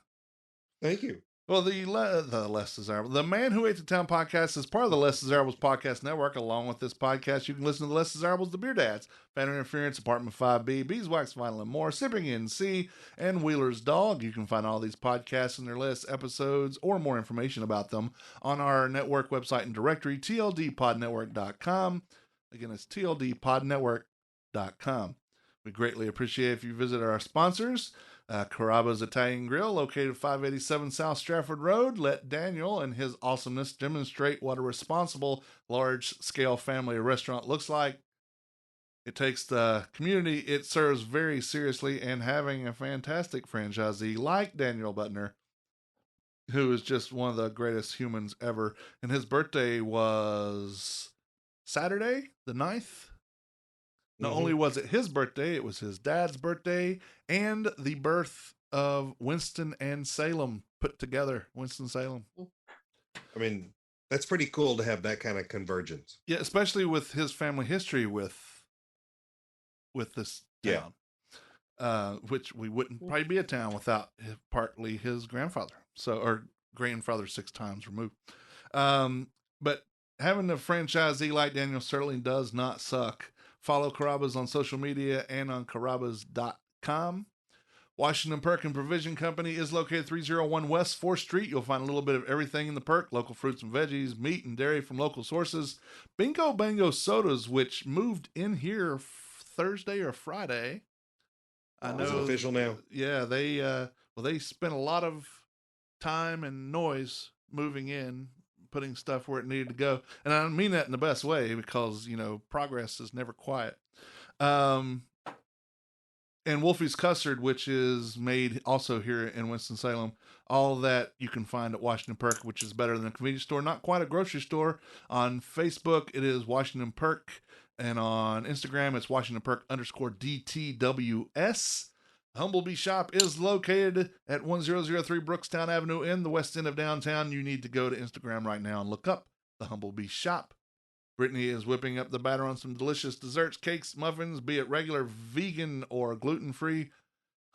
Thank you. Well, the Less Desirable. The Man Who Ate the Town podcast is part of the Less Desirables podcast network. Along with this podcast, you can listen to the Less Desirables, The Beer Dads, Fan Interference, Apartment 5B, Beeswax, Vinyl and More, Sipping NC, and Wheeler's Dog. You can find all these podcasts and their lists, episodes, or more information about them on our network website and directory, tldpodnetwork.com. Again, it's tldpodnetwork.com. We greatly appreciate if you visit our sponsors. Carrabba's Italian Grill, located 587 South Stratford Road. Let Daniel and his awesomeness demonstrate what a responsible, large-scale family restaurant looks like. It takes the community it serves very seriously, and having a fantastic franchisee like Daniel Butner, who is just one of the greatest humans ever. And his birthday was Saturday, the 9th. Not only was it his birthday, it was his dad's birthday and the birth of Winston and Salem put together. Winston-Salem. I mean, that's pretty cool to have that kind of convergence. Yeah, especially with his family history with this town. Which we wouldn't probably be a town without partly his grandfather. Or grandfather 6 times removed. But having a franchisee like Daniel certainly does not suck. Follow Carrabba's on social media and on carrabbas.com. Washington Perk and Provision Company is located 301 West 4th Street. You'll find a little bit of everything in the perk, local fruits and veggies, meat and dairy from local sources. Bingo Bango Sodas, which moved in here Thursday or Friday. I know. Is it official now? Yeah, they spent a lot of time and noise moving in, putting stuff where it needed to go. And I mean that in the best way, because, progress is never quiet. And Wolfie's Custard, which is made also here in Winston-Salem. All that you can find at Washington Perk, which is better than a convenience store, not quite a grocery store. On Facebook, it is Washington Perk. And on Instagram, it's Washington Perk _DTWS. Humblebee Shop is located at 1003 Brookstown Avenue in the west end of downtown. You need to go to Instagram right now and look up the Humblebee Shop. Brittany is whipping up the batter on some delicious desserts, cakes, muffins, be it regular, vegan, or gluten-free.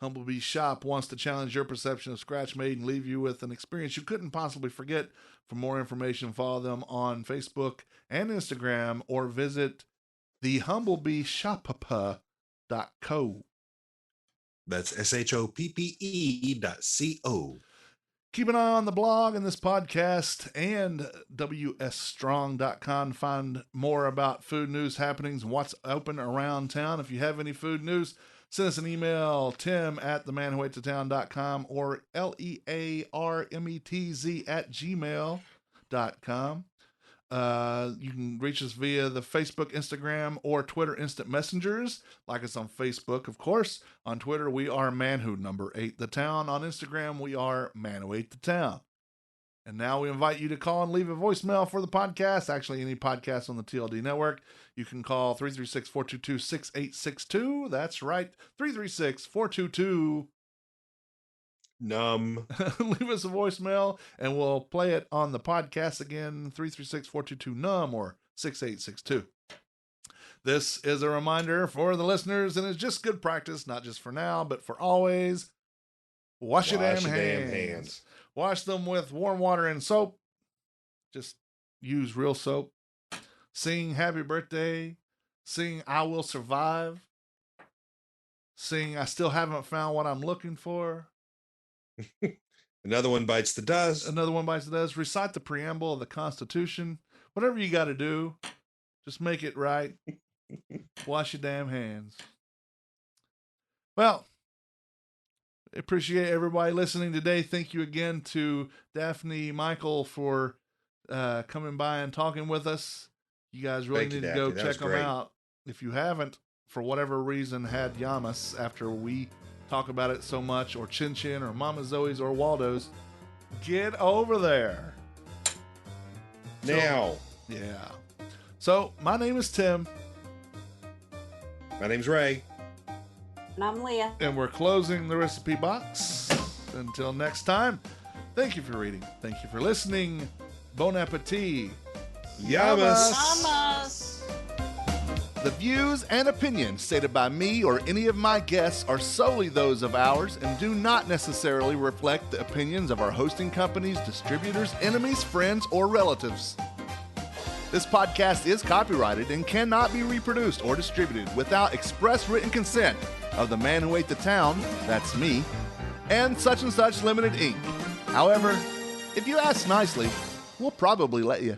Humblebee Shop wants to challenge your perception of Scratch Made and leave you with an experience you couldn't possibly forget. For more information, follow them on Facebook and Instagram, or visit thehumblebeeshop.co. That's SHOPPE.co. Keep an eye on the blog and this podcast and WSStrong.com to find more about food news happenings and what's open around town. If you have any food news, send us an email, tim@themantwhoatetown.com or learmetz@gmail.com. You can reach us via the Facebook, Instagram, or Twitter instant messengers. Like us on Facebook, of course. On Twitter, we are manwho8thetown. On Instagram, we are manwho8thetown. And now we invite you to call and leave a voicemail for the podcast. Actually, any podcast on the TLD network. You can call 336-422-6862. That's right, 336-422 Numb. Leave us a voicemail and we'll play it on the podcast again, 336-422-NUM or 6862. This is a reminder for the listeners, and it's just good practice, not just for now, but for always. Wash your damn hands. Wash them with warm water and soap. Just use real soap. Sing Happy Birthday. Sing I Will Survive. Sing I Still Haven't Found What I'm Looking For. Another one bites the dust. Another one bites the dust. Recite the preamble of the Constitution. Whatever you got to do, just make it right. Wash your damn hands. Well, appreciate everybody listening today. Thank you again to Daphne, Michael, for coming by and talking with us. You guys really need to go check them out. If you haven't, for whatever reason, had Yamas after we talk about it so much, or Chin Chin or Mama Zoe's or Waldo's, get over there. Now. Yeah. So, my name is Tim. My name's Ray. And I'm Leah. And we're closing the recipe box. Until next time, thank you for reading. Thank you for listening. Bon appetit. Yamas. Mamas. The views and opinions stated by me or any of my guests are solely those of ours and do not necessarily reflect the opinions of our hosting companies, distributors, enemies, friends, or relatives. This podcast is copyrighted and cannot be reproduced or distributed without express written consent of the man who ate the town, that's me, and Such Limited Inc. However, if you ask nicely, we'll probably let you.